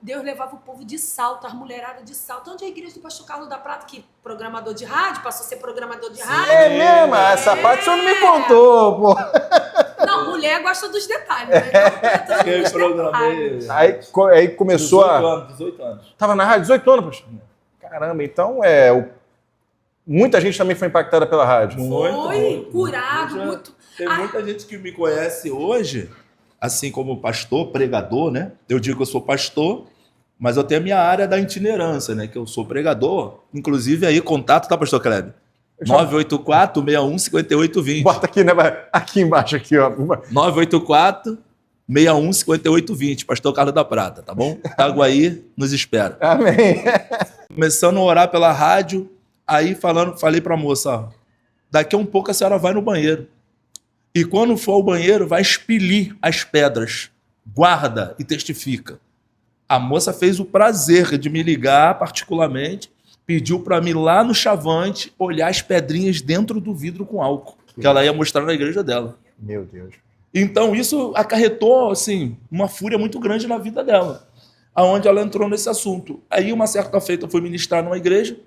Deus levava o povo de salto, as mulheradas de salto. Onde é a igreja do Pastor Carlos da Prata, que programador de rádio, passou a ser programador de rádio. É mesmo? Essa parte o senhor não me contou, pô. Não, mulher gosta dos detalhes, né? Quem programei? Aí começou 18 anos. Tava na rádio 18 anos, pastor? Caramba, então muita gente também foi impactada pela rádio. Foi, curado, muito. Tem muita gente que me conhece hoje, assim como pastor, pregador, né? Eu digo que eu sou pastor, mas eu tenho a minha área da itinerância, né? Que eu sou pregador. Inclusive aí, contato, tá, pastor Kleber? 984-61-5820. Bota aqui, né? Aqui embaixo, aqui, ó. 984-61-5820. Pastor Carlos da Prata, tá bom? Itaguaí nos espera. Amém. Começando a orar pela rádio, aí falei pra moça, ó, daqui a um pouco a senhora vai no banheiro. E quando for ao banheiro, vai expelir as pedras. Guarda e testifica. A moça fez o prazer de me ligar particularmente, pediu para mim lá no Chavante olhar as pedrinhas dentro do vidro com álcool, que ela ia mostrar na igreja dela. Meu Deus. Então isso acarretou assim, uma fúria muito grande na vida dela. aonde ela entrou nesse assunto. Aí, uma certa feita, eu fui ministrar numa igreja,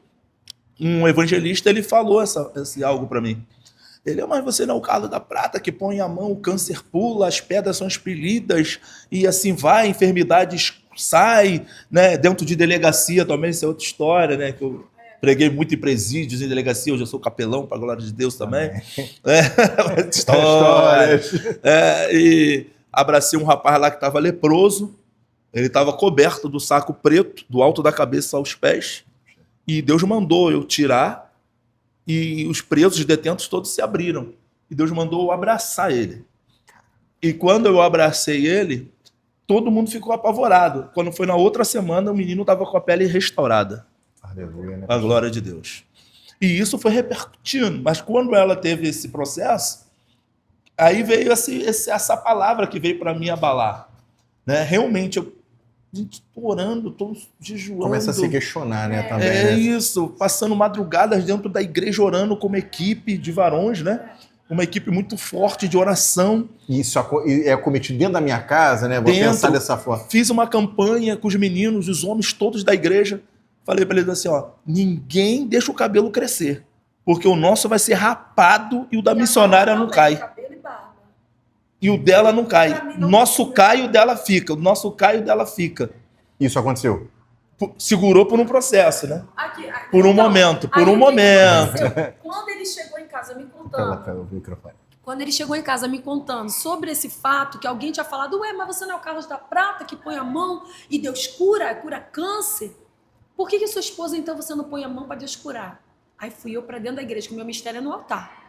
um evangelista, ele falou esse algo para mim. Ele, mas você não é o Carlos da Prata que põe a mão, o câncer pula, as pedras são expelidas, e assim vai, enfermidades saem, né? Dentro de delegacia também, isso é outra história, né? Que eu preguei muito em presídios, em delegacia, hoje eu sou capelão, para a glória de Deus também. História. E abracei um rapaz lá que estava leproso, ele estava coberto do saco preto, do alto da cabeça aos pés, e Deus mandou eu tirar, e os presos, os detentos todos se abriram. E Deus mandou eu abraçar ele. E quando eu abracei ele, todo mundo ficou apavorado. Quando foi na outra semana, o menino estava com a pele restaurada. Aleluia, né? A glória de Deus. E isso foi repercutindo. Mas quando ela teve esse processo, aí veio essa palavra que veio para me abalar. Né? Realmente, eu estou orando, estou jejuando. Começa a se questionar, né? Também, É né? isso, passando madrugadas dentro da igreja orando como equipe de varões, né? Uma equipe muito forte de oração. E isso é cometido dentro da minha casa, né? Vou pensar dessa forma. Fiz uma campanha com os meninos, os homens todos da igreja. Falei para eles assim, ó, ninguém deixa o cabelo crescer, porque o nosso vai ser rapado e o da missionária não cai. E o dela não cai. Nosso cai e o dela fica. O nosso cai e o dela fica. Isso aconteceu? Segurou por um processo, né? Por um Então, momento, por aí um o que momento. aconteceu? Quando ele chegou em casa me contando. Pelo microfone. Quando ele chegou em casa me contando sobre esse fato, que alguém tinha falado, ué, mas você não é o Carlos da Prata que põe a mão e Deus cura câncer? Por que sua esposa, então, você não põe a mão para Deus curar? Aí fui eu para dentro da igreja, que o meu mistério é no altar.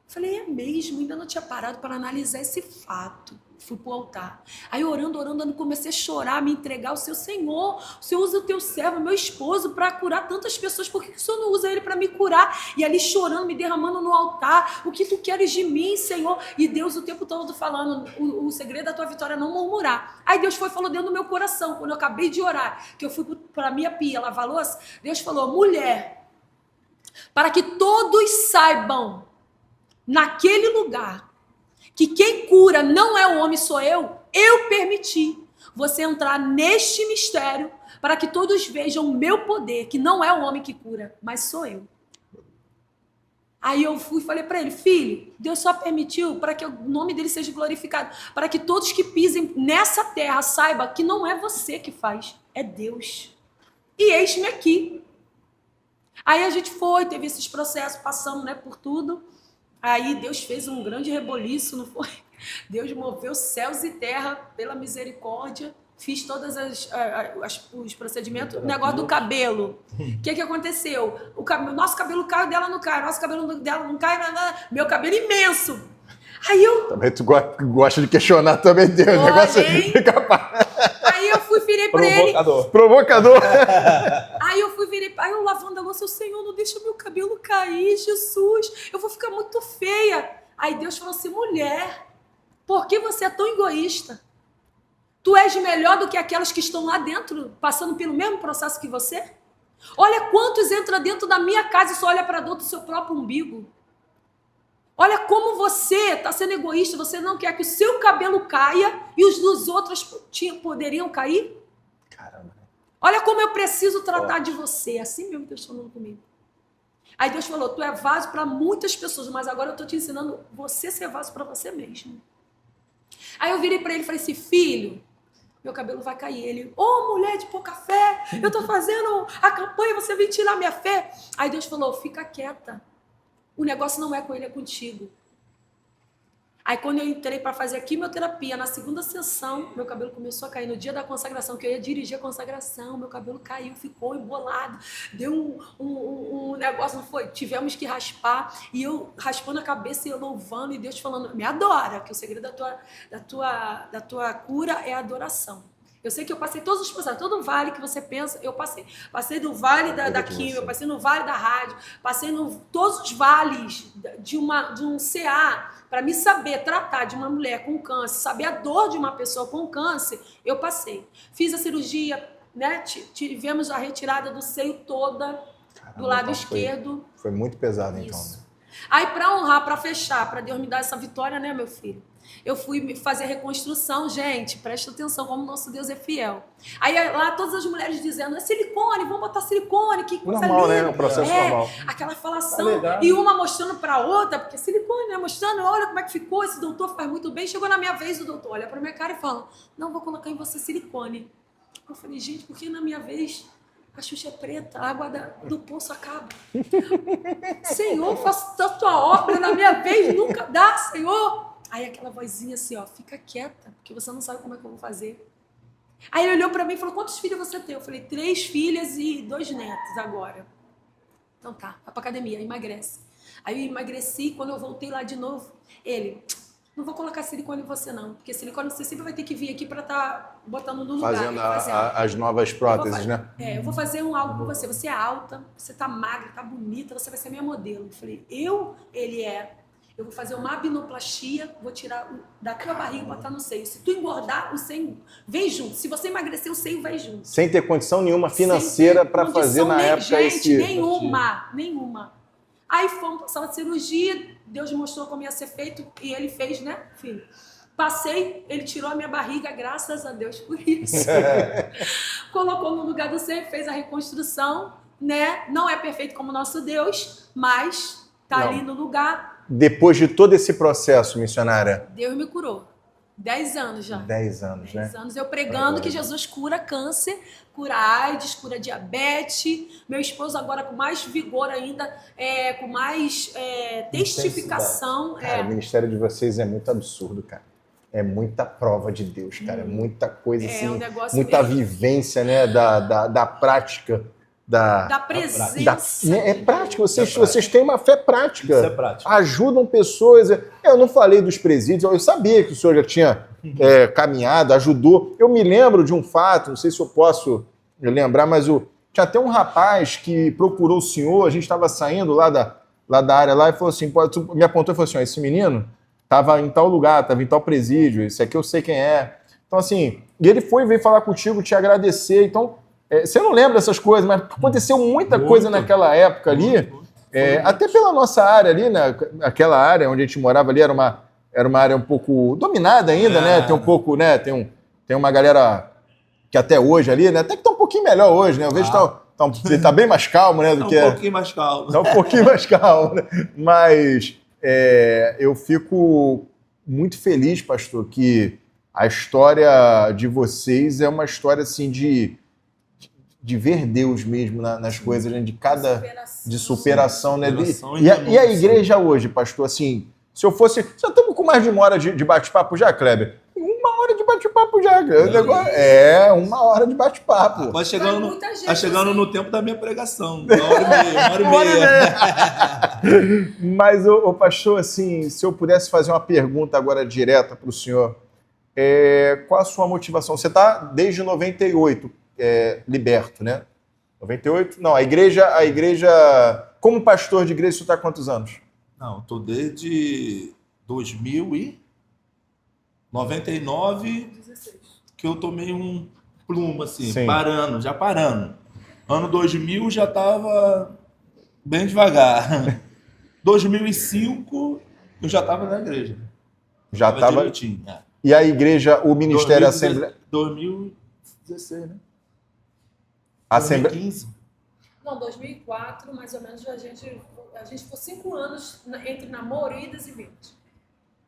Falei, é mesmo? Ainda não tinha parado para analisar esse fato. Fui pro altar. Aí orando, comecei a chorar, me entregar ao seu Senhor. O Senhor usa o teu servo, meu esposo, para curar tantas pessoas. Por que o Senhor não usa ele para me curar? E ali chorando, me derramando no altar. O que tu queres de mim, Senhor? E Deus o tempo todo falando, o segredo da tua vitória é não murmurar. Aí Deus falou dentro do meu coração, quando eu acabei de orar, que eu fui para a minha pia lavar louça, Deus falou, mulher, para que todos saibam naquele lugar que quem cura não é o homem, sou eu permiti você entrar neste mistério para que todos vejam o meu poder, que não é o homem que cura, mas sou eu. Aí eu fui e falei para ele, filho, Deus só permitiu para que o nome dele seja glorificado, para que todos que pisem nessa terra saibam que não é você que faz, é Deus. E eis-me aqui. Aí a gente teve esses processos, passamos, né, por tudo. Aí Deus fez um grande reboliço, não foi? Deus moveu céus e terra pela misericórdia. Fiz todos os procedimentos. O negócio do cabelo. O que aconteceu? Nosso cabelo cai, o dela não cai. Nosso cabelo dela não cai. Meu cabelo imenso. Aí eu... Também tu gosta de questionar também, Deus. O negócio fica... Aí eu virei pra ele. Provocador. Aí eu aí eu lavando a louça, Senhor, não deixa meu cabelo cair, Jesus, eu vou ficar muito feia. Aí Deus falou assim, mulher, por que você é tão egoísta? Tu és melhor do que aquelas que estão lá dentro, passando pelo mesmo processo que você? Olha quantos entram dentro da minha casa e só olha para dentro do seu próprio umbigo. Olha como você está sendo egoísta, você não quer que o seu cabelo caia e os dos outros poderiam cair? Caramba. Olha como eu preciso tratar de você. Assim mesmo Deus falando comigo. Aí Deus falou, tu é vaso para muitas pessoas, mas agora eu estou te ensinando você ser vaso para você mesmo. Aí eu virei para ele e falei assim, filho, meu cabelo vai cair. Ele, mulher de pouca fé, eu estou fazendo a campanha, você vem tirar minha fé. Aí Deus falou, fica quieta. O negócio não é com ele, é contigo. Aí quando eu entrei para fazer a quimioterapia, na segunda sessão, meu cabelo começou a cair. No dia da consagração, que eu ia dirigir a consagração, meu cabelo caiu, ficou embolado. Deu um negócio, não foi? Tivemos que raspar. E eu raspando a cabeça e eu louvando. E Deus falando, me adora, que o segredo da tua cura é a adoração. Eu sei que eu passei todos os processos, todo vale que você pensa, eu passei. Passei do vale da química, eu passei no vale da rádio, passei todos os vales de um CA, para me saber tratar de uma mulher com câncer, saber a dor de uma pessoa com câncer, eu passei. Fiz a cirurgia, né? Tivemos a retirada do seio toda, do lado esquerdo. Foi muito pesado, isso. então. Né? Aí, para honrar, para fechar, para Deus me dar essa vitória, né, meu filho? eu fui fazer a reconstrução. Gente, presta atenção como nosso Deus é fiel. Aí lá todas as mulheres dizendo, é silicone, vamos botar silicone, que coisa Normal, linda. né? Um processo normal. Aquela falação, legal. e uma mostrando pra outra, porque silicone, né? Mostrando, olha como é que ficou, esse doutor faz muito bem. Chegou na minha vez, o doutor olha pra minha cara e fala, não, vou colocar em você silicone. Eu falei, gente, por que na minha vez a Xuxa é preta, a água do poço acaba? Senhor, faço tanta obra na minha vez, nunca dá, Senhor. Aí aquela vozinha assim, ó, fica quieta, porque você não sabe como é que eu vou fazer. Aí ele olhou pra mim e falou, quantos filhos você tem? Eu falei, 3 filhas e 2 netos agora. Então tá, vai pra academia, emagrece. Aí eu emagreci, quando eu voltei lá de novo, ele, não vou colocar silicone em você não, porque silicone você sempre vai ter que vir aqui pra estar botando no lugar. Fazendo as novas próteses, né? Eu vou fazer algo com você. Você é alta, você tá magra, tá bonita, você vai ser minha modelo. Eu falei, ele é. Eu vou fazer uma abnoplastia, vou tirar da tua barriga e botar no seio. Se tu engordar, o seio vem junto. Se você emagrecer, o seio vai junto. Sem ter condição nenhuma financeira para fazer na época gente, nenhuma. Aí fomos para a sala de cirurgia, Deus mostrou como ia ser feito e ele fez, né, filho? Passei, ele tirou a minha barriga, graças a Deus por isso. Colocou no lugar do seio, fez a reconstrução, né? Não é perfeito como o nosso Deus, mas tá ali no lugar. Depois de todo esse processo, missionária? Deus me curou. 10 anos já. 10 anos, 10 né? anos eu pregando que Jesus cura câncer, cura AIDS, cura diabetes. Meu esposo agora com mais vigor ainda, com mais testificação. Cara, o ministério de vocês é muito absurdo, cara. É muita prova de Deus, cara. É muita coisa assim, um negócio muita mesmo. vivência, né, da prática. Da presença. É prática, vocês têm uma fé prática. Isso é prático. Ajudam pessoas. Eu não falei dos presídios, eu sabia que o senhor já tinha caminhado, ajudou. Eu me lembro de um fato, não sei se eu posso lembrar, mas tinha até um rapaz que procurou o senhor, a gente estava saindo lá da área lá e falou assim, me apontou e falou assim, esse menino estava em tal lugar, estava em tal presídio, esse aqui eu sei quem é. Então assim, e ele veio falar contigo, te agradecer, então... você não lembra dessas coisas, mas aconteceu muita coisa naquela época ali, até pela nossa área ali, né? Aquela área onde a gente morava ali era uma área um pouco dominada ainda, né? Tem um pouco, né? Tem uma galera que até hoje ali, né? Até que tá um pouquinho melhor hoje, né? Eu vejo que ele tá bem mais calmo, né? Um pouquinho mais calmo. Tá um pouquinho mais calmo, né? Mas eu fico muito feliz, pastor, que a história de vocês é uma história assim de ver Deus mesmo nas coisas, né? De superação, né? E a igreja hoje, pastor, assim, se eu fosse... Já estamos com mais de 1 hora de bate-papo já, Kleber? 1 hora de bate-papo já. O 1 hora de bate-papo. Tá chegando no tempo da minha pregação. 1 hora e meia. Mas, pastor, assim, se eu pudesse fazer uma pergunta agora direta para o senhor, qual a sua motivação? Você está desde 98, liberto, né? 98? Não, a igreja, como pastor de igreja, você está há quantos anos? Não, estou desde 2099 que eu tomei um plumo, assim, Sim. já parando. Ano 2000 já estava bem devagar. 2005 eu já estava na igreja. Já estava. direitinho. E a igreja, o ministério Assembleia... 2016, né? Assembleia... 2015. Não, 2004, mais ou menos, a gente ficou 5 anos entre namoro, idas e vindas.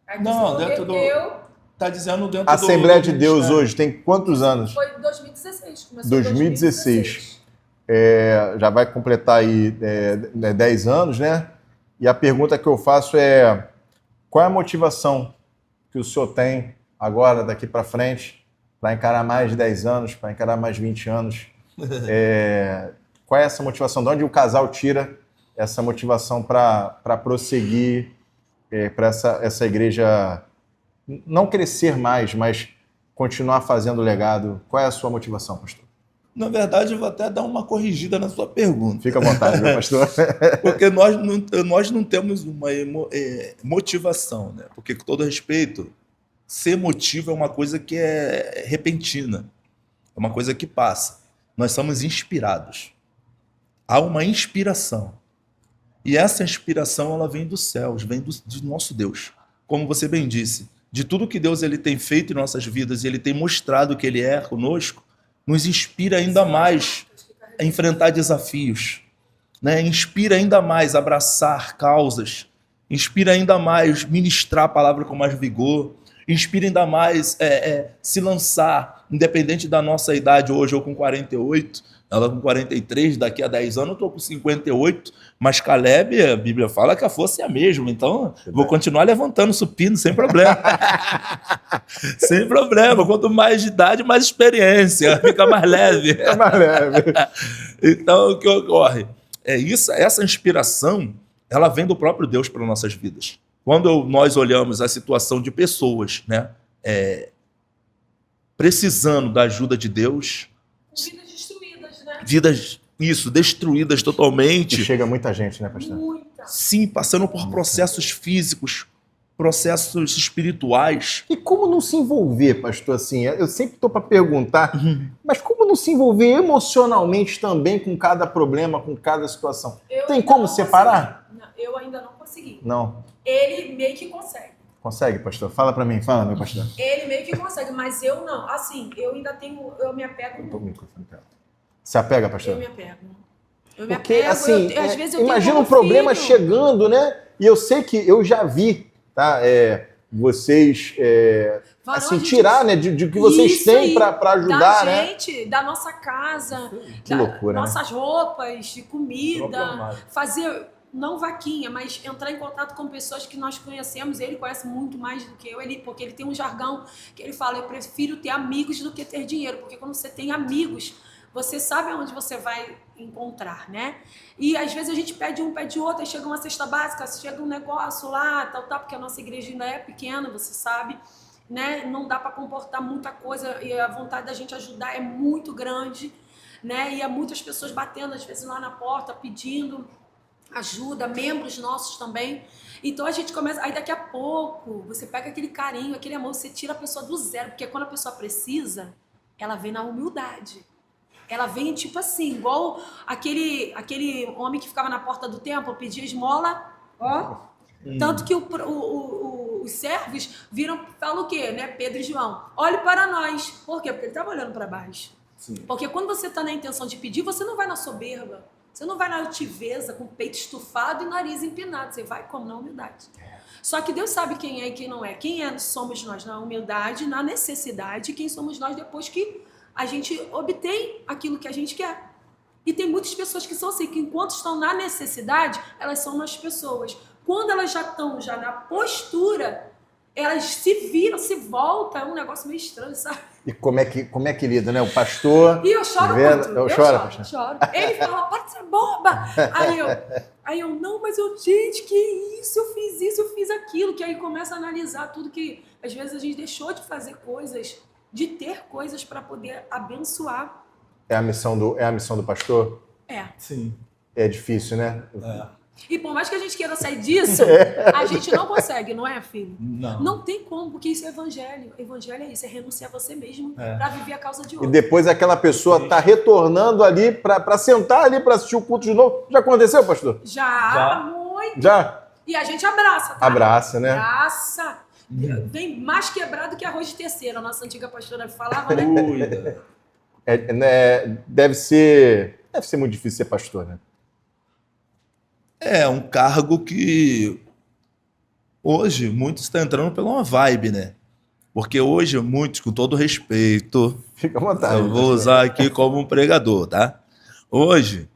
Aí Não, você dentro converteu, Tá dizendo dentro A Assembleia do de Deus ministério. hoje tem quantos anos? Foi em 2016. Começou 2016. Já vai completar aí 10 anos, né? E a pergunta que eu faço é: qual é a motivação que o senhor tem agora, daqui para frente, para encarar mais de 10 anos, para encarar mais 20 anos? Qual é essa motivação? De onde o casal tira essa motivação para prosseguir, para essa igreja não crescer mais, mas continuar fazendo legado? Qual é a sua motivação, pastor? Na verdade, eu vou até dar uma corrigida na sua pergunta. Fica à vontade, meu pastor. Porque nós não temos uma motivação, né? Porque, com todo respeito, ser motivo é uma coisa que é repentina. É uma coisa que passa. Nós somos inspirados. Há uma inspiração. E essa inspiração, ela vem dos céus, vem do nosso Deus. Como você bem disse, de tudo que Deus ele tem feito em nossas vidas e ele tem mostrado que ele é conosco, nos inspira ainda mais a enfrentar desafios, né? Inspira ainda mais a abraçar causas, inspira ainda mais ministrar a palavra com mais vigor, inspira ainda mais se lançar, independente da nossa idade. Hoje eu com 48, ela com 43, daqui a 10 anos eu estou com 58, mas Caleb, a Bíblia fala que a força é a mesma, então vou continuar levantando supino sem problema. Sem problema, quanto mais de idade, mais experiência, fica mais leve. É mais leve. Então o que ocorre? É isso, essa inspiração, ela vem do próprio Deus para nossas vidas. Quando nós olhamos a situação de pessoas, né, precisando da ajuda de Deus, Vidas destruídas, né? vidas, destruídas totalmente. E chega muita gente, né, pastor? Muita. Sim, passando por processos físicos, processos espirituais. E como não se envolver, pastor? Assim, eu sempre estou para perguntar, mas como não se envolver emocionalmente também com cada problema, com cada situação? Tem como separar? Não, eu ainda não consegui. Não. Ele meio que consegue. Consegue, pastor? Fala para mim, fala, meu pastor. Ele meio que consegue, mas eu não. Assim, eu ainda tenho. Eu me apego Tô muito. com o microfone pra ela. Se apega, pastor? Eu me apego. Eu me Porque, apego, assim, às vezes eu tenho imagina como um problema filho. chegando, né? E eu sei que eu já vi, tá? Vocês, Varão, assim, a gente- tirar, né? De que vocês Isso têm aí, para ajudar, da né? gente, da nossa casa, Que loucura, né? nossas roupas, de comida, Problemático. fazer, não vaquinha, mas entrar em contato com pessoas que nós conhecemos. Ele conhece muito mais do que eu, porque ele tem um jargão que ele fala: eu prefiro ter amigos do que ter dinheiro, porque quando você tem amigos, você sabe aonde você vai encontrar, né? E às vezes a gente pede um, pede outro, aí chega uma cesta básica, chega um negócio lá, tal, porque a nossa igreja ainda é pequena, você sabe, né? Não dá para comportar muita coisa e a vontade da gente ajudar é muito grande, né? E há muitas pessoas batendo às vezes lá na porta pedindo ajuda, membros nossos também. Então a gente começa, aí daqui a pouco você pega aquele carinho, aquele amor, você tira a pessoa do zero, porque quando a pessoa precisa, ela vem na humildade. Ela vem tipo assim, igual aquele homem que ficava na porta do templo, pedia esmola, ó. Tanto que os servos viram, falam o quê, né? Pedro e João, olhe para nós. Por quê? Porque ele estava olhando para baixo. Sim. Porque quando você está na intenção de pedir, você não vai na soberba, você não vai na altiveza, com o peito estufado e nariz empinado, você vai como? Na humildade. Só que Deus sabe quem é e quem não é. Somos nós na humildade, na necessidade, e quem somos nós depois que a gente obtém aquilo que a gente quer. E tem muitas pessoas que são assim, que enquanto estão na necessidade, elas são nas pessoas. Quando elas já estão na postura, elas se viram, se voltam, é um negócio meio estranho, sabe? E como é que lida, né? O pastor... E eu choro vendo- muito. Eu choro, pastor? choro. Ele fala, para de ser boba. Aí eu, não, mas gente, que isso? Eu fiz isso, eu fiz aquilo. Que aí começa a analisar tudo que, às vezes, a gente deixou de fazer coisas, de ter coisas para poder abençoar. É a missão do pastor? É. Sim. É difícil, né? E por mais que a gente queira sair disso, a gente não consegue, não é, filho? Não. Não tem como, porque isso é evangelho. Evangelho é isso, é renunciar a você mesmo para viver a causa de E outro. depois aquela pessoa tá retornando ali para sentar ali para assistir o culto de novo. Já aconteceu, pastor? Já, muito. Já? E a gente abraça, tá? Abraça, né? Abraça. Vem mais quebrado que arroz de terceira, a nossa antiga pastora falava, né? Cuida. Deve ser muito difícil ser pastor, né? É um cargo que hoje muitos estão entrando pela uma vibe, né? Porque hoje muitos, com todo respeito, Fica à vontade. eu vou usar aqui como um pregador, tá? Hoje,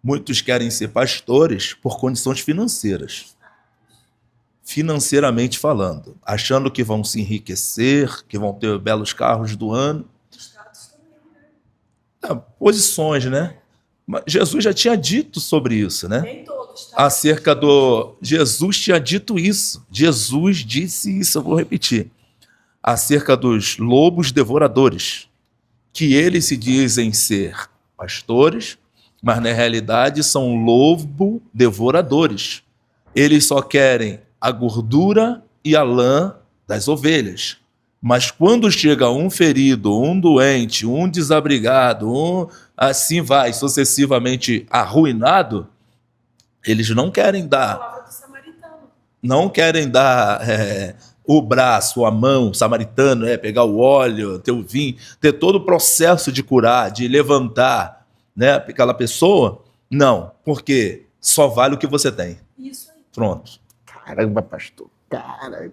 muitos querem ser pastores por condições financeiras. Financeiramente falando. Achando que vão se enriquecer, que vão ter belos carros do ano. Posições, né? Mas Jesus já tinha dito sobre isso, né? Nem todos, tá? Acerca do... Jesus tinha dito isso. Jesus disse isso, eu vou repetir. Acerca dos lobos devoradores, que eles se dizem ser pastores, mas na realidade são lobo devoradores. Eles só querem a gordura e a lã das ovelhas. Mas quando chega um ferido, um doente, um desabrigado, um assim vai, sucessivamente arruinado, eles não querem A dar, palavra do samaritano. não querem dar o braço, a mão, o samaritano, pegar o óleo, ter o vinho, ter todo o processo de curar, de levantar, né, aquela pessoa. Não, porque só vale o que você tem. Isso aí. Pronto. Caramba, pastor. Caramba.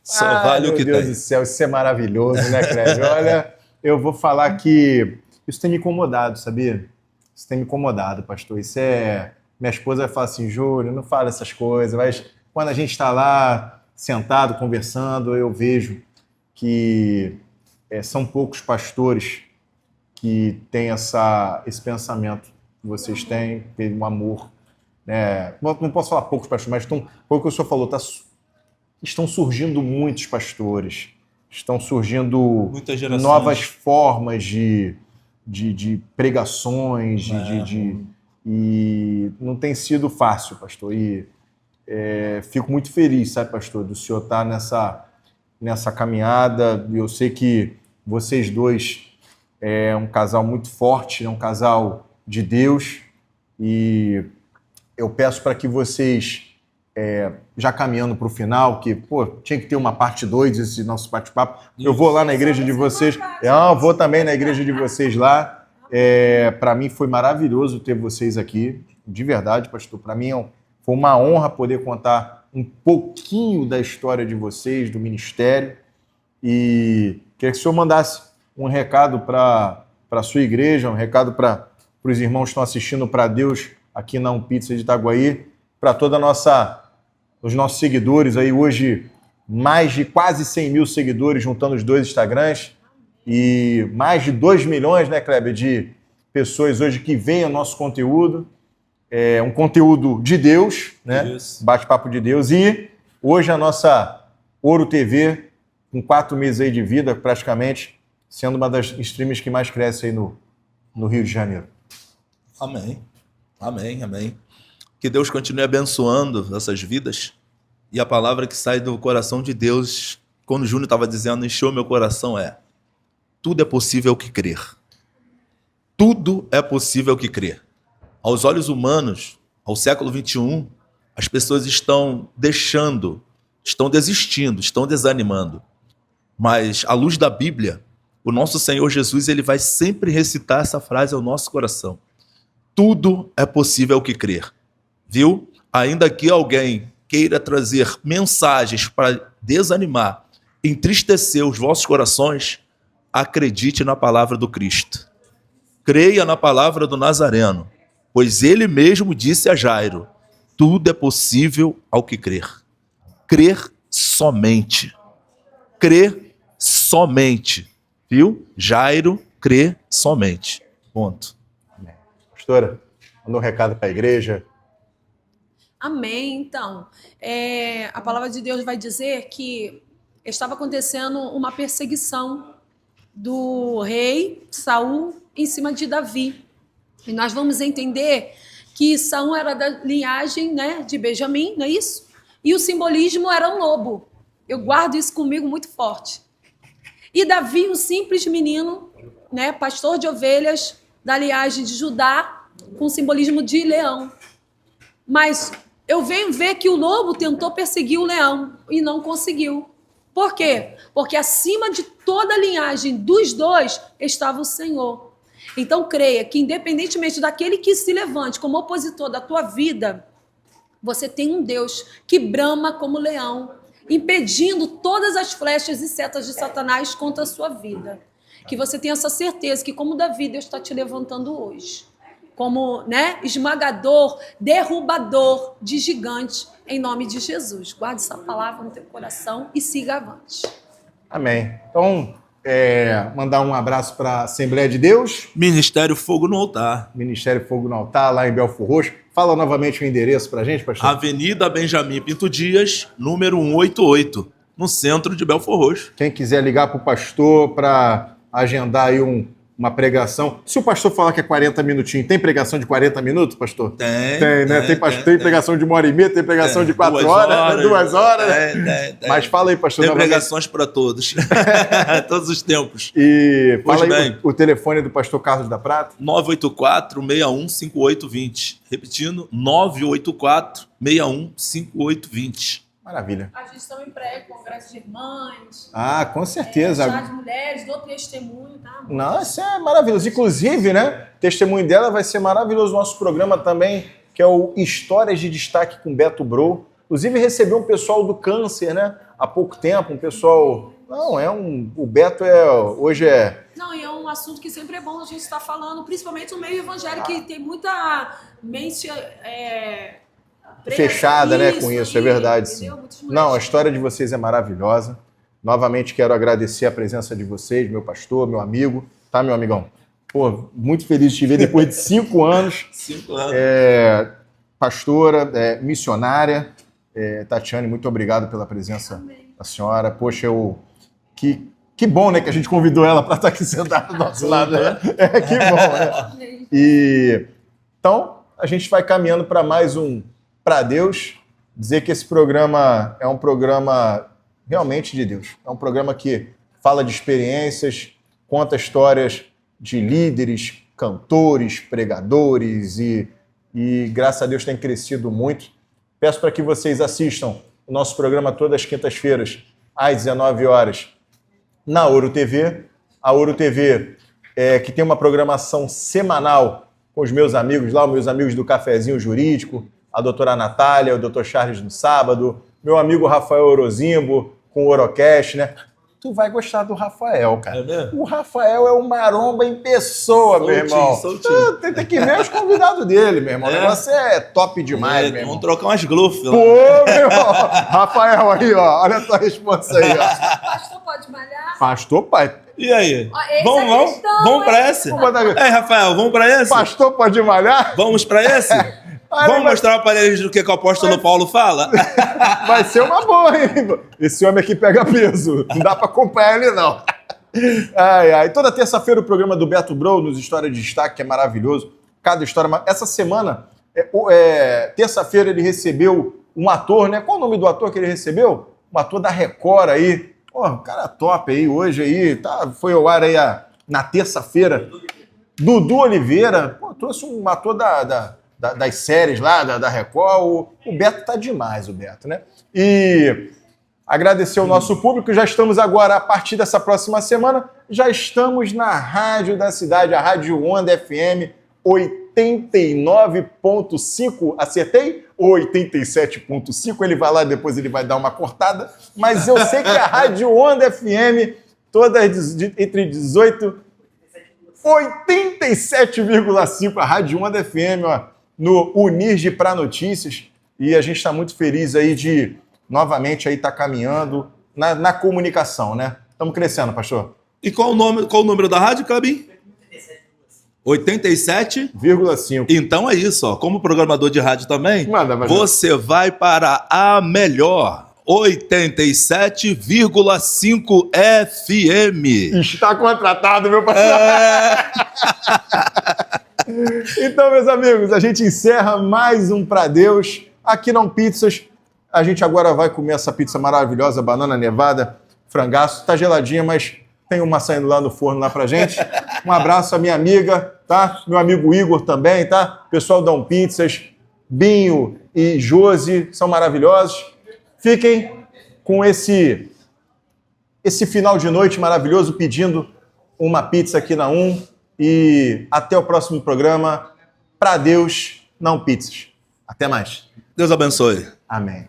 Só vale o que Meu Deus tem. do céu, isso é maravilhoso, né, Cléber? Olha, eu vou falar que isso tem me incomodado, sabia? Isso tem me incomodado, pastor. Isso é... Minha esposa vai falar assim, Júlio, não fala essas coisas, mas quando a gente está lá sentado, conversando, eu vejo que são poucos pastores que têm esse pensamento que vocês têm, ter um amor. Né? Não posso falar poucos pastores, mas foi o que o senhor falou, estão surgindo muitos pastores, estão surgindo Muitas gerações. novas formas de pregações, e não tem sido fácil, pastor. E fico muito feliz, sabe, pastor, do senhor estar nessa caminhada. Eu sei que vocês dois é um casal muito forte, é um casal de Deus, e eu peço para que vocês, já caminhando para o final, que tinha que ter uma parte 2 desse nosso bate-papo. Eu vou lá na igreja de vocês, eu vou também na igreja de vocês lá. Para mim foi maravilhoso ter vocês aqui, de verdade, pastor. Para mim foi uma honra poder contar um pouquinho da história de vocês, do ministério, e queria que o senhor mandasse um recado para a sua igreja, um recado para os irmãos que estão assistindo para Deus aqui na Pizza de Itaguaí, para toda os nossos seguidores aí hoje, mais de quase 100 mil seguidores juntando os 2 Instagrams, e mais de 2 milhões, né, Kleber, de pessoas hoje que veem o nosso conteúdo, um conteúdo de Deus, né? Bate-papo de Deus. E hoje a nossa Ouro TV, com 4 meses aí de vida, praticamente, sendo uma das streams que mais cresce aí no Rio de Janeiro. Amém. Amém, amém. Que Deus continue abençoando essas vidas. E a palavra que sai do coração de Deus, quando o Júnior estava dizendo, encheu meu coração, tudo é possível que crer. Tudo é possível que crer. Aos olhos humanos, ao século XXI, as pessoas estão estão desistindo, estão desanimando. Mas, à luz da Bíblia, o nosso Senhor Jesus, ele vai sempre recitar essa frase ao nosso coração. Tudo é possível que crer. Viu? Ainda que alguém queira trazer mensagens para desanimar, entristecer os vossos corações, acredite na palavra do Cristo. Creia na palavra do Nazareno, pois ele mesmo disse a Jairo, tudo é possível ao que crer. Crer somente. Crer somente. Viu? Jairo, crê somente. Ponto. Pastora, manda um recado para a igreja. Amém. Então, a palavra de Deus vai dizer que estava acontecendo uma perseguição do rei Saul em cima de Davi. E nós vamos entender que Saul era da linhagem, né, de Benjamim, não é isso? E o simbolismo era um lobo. Eu guardo isso comigo muito forte. E Davi, um simples menino, né, pastor de ovelhas da linhagem de Judá, com simbolismo de leão. Mas eu venho ver que o lobo tentou perseguir o leão e não conseguiu. Por quê? Porque acima de toda a linhagem dos dois estava o Senhor. Então creia que independentemente daquele que se levante como opositor da tua vida, você tem um Deus que brama como leão, impedindo todas as flechas e setas de Satanás contra a sua vida. Que você tenha essa certeza que como Davi, Deus está te levantando hoje. Como, né, esmagador, derrubador de gigante, em nome de Jesus. Guarde essa palavra no teu coração e siga avante. Amém. Então, mandar um abraço para a Assembleia de Deus. Ministério Fogo no Altar. Ministério Fogo no Altar, lá em Belfor Roxo. Fala novamente o endereço para a gente, pastor. Avenida Benjamin Pinto Dias, número 188, no centro de Belfor Roxo. Quem quiser ligar para o pastor para agendar aí uma pregação. Se o pastor falar que é 40 minutinhos, tem pregação de 40 minutos, pastor? Tem, né? Tem pregação de 1h30, tem pregação de 4 horas, 2 horas. Tem. Mas fala aí, pastor. Tem pregações para todos. Todos os tempos. E fala Pois aí bem. o telefone do pastor Carlos da Prata. 984-615820. Repetindo, 984-615820. Maravilha. A gente também prega congresso de irmãs. Ah, com certeza. Chá de mulheres, dou testemunho, tá? Não, isso é maravilhoso. Inclusive, né, o testemunho dela vai ser maravilhoso. Nosso programa também, que é o Histórias de Destaque com Beto Bro. Inclusive, recebeu um pessoal do câncer, né? Há pouco tempo, um pessoal... Não, o Beto hoje é... Não, e é um assunto que sempre é bom a gente estar falando, principalmente no meio evangélico, que tem muita mente fechada, né, com isso, é verdade, sim. Não, a história de vocês é maravilhosa. Novamente quero agradecer a presença de vocês, meu pastor, meu amigo, tá, meu amigão? Pô, muito feliz de te ver depois de 5 anos. 5 anos. Pastora, missionária. Tatiane, muito obrigado pela presença da senhora. Poxa, que bom, né, que a gente convidou ela para estar aqui sentada do nosso lado. Né? Que bom, né? Então, a gente vai caminhando para mais um Pra Deus. Dizer que esse programa é um programa realmente de Deus. É um programa que fala de experiências, conta histórias de líderes, cantores, pregadores e graças a Deus tem crescido muito. Peço para que vocês assistam o nosso programa todas as quintas-feiras, às 19 horas, na Ouro TV. A Ouro TV, que tem uma programação semanal com os meus amigos lá, os meus amigos do Cafezinho Jurídico, a doutora Natália, o doutor Charles no sábado, meu amigo Rafael Orozimbo, com o Orocast, né? Tu vai gostar do Rafael, cara. É mesmo? O Rafael é um maromba em pessoa, meu irmão. Tem que ver os convidados dele, meu irmão. O negócio é top demais, meu irmão. Vamos trocar umas glufas. Pô, meu irmão. Rafael aí, ó. Olha a tua resposta aí, ó. Pastor pode malhar? Pastor, pai. E aí? Ó, Vamos pra esse? Ei, Rafael, vamos pra esse? Pastor pode malhar? Vamos pra esse? Vamos mostrar para eles do que o apóstolo Paulo fala? Vai ser uma boa, hein? Esse homem aqui pega peso. Não dá para acompanhar ele, não. Toda terça-feira o programa do Beto Bro, nos Histórias de Destaque, que é maravilhoso. Cada história... Essa semana, terça-feira, ele recebeu um ator, né? Qual o nome do ator que ele recebeu? Um ator da Record aí. Pô, um cara top aí, hoje aí. Foi ao ar aí na terça-feira. Dudu Oliveira. Pô, trouxe um ator das séries lá, da Record, o Beto tá demais, o Beto, né? E agradecer ao nosso público, já estamos agora, a partir dessa próxima semana, já estamos na rádio da cidade, a Rádio Onda FM 89.5, acertei? Ou 87.5, ele vai lá, depois ele vai dar uma cortada, mas eu sei que a Rádio Onda FM, todas entre 18 e 87,5, a Rádio Onda FM, ó, no Unirge para Notícias, e a gente está muito feliz aí de, novamente, aí estar caminhando na comunicação, né? Estamos crescendo, pastor. E qual o número da rádio, Clebinho? 87,5. Então é isso, ó. Como programador de rádio também, você vai para a melhor 87,5 FM. Está contratado, meu parceiro. Então, meus amigos, a gente encerra mais um Pra Deus aqui na Pizzas. A gente agora vai comer essa pizza maravilhosa, banana nevada, frangaço. Tá geladinha, mas tem uma saindo lá no forno lá pra gente. Um abraço à minha amiga, tá? Meu amigo Igor também, tá? Pessoal da Pizzas, Binho e Josi, são maravilhosos. Fiquem com esse final de noite maravilhoso, pedindo uma pizza aqui na E até o próximo programa. Pra Deus, não pizzas. Até mais. Deus abençoe. Amém.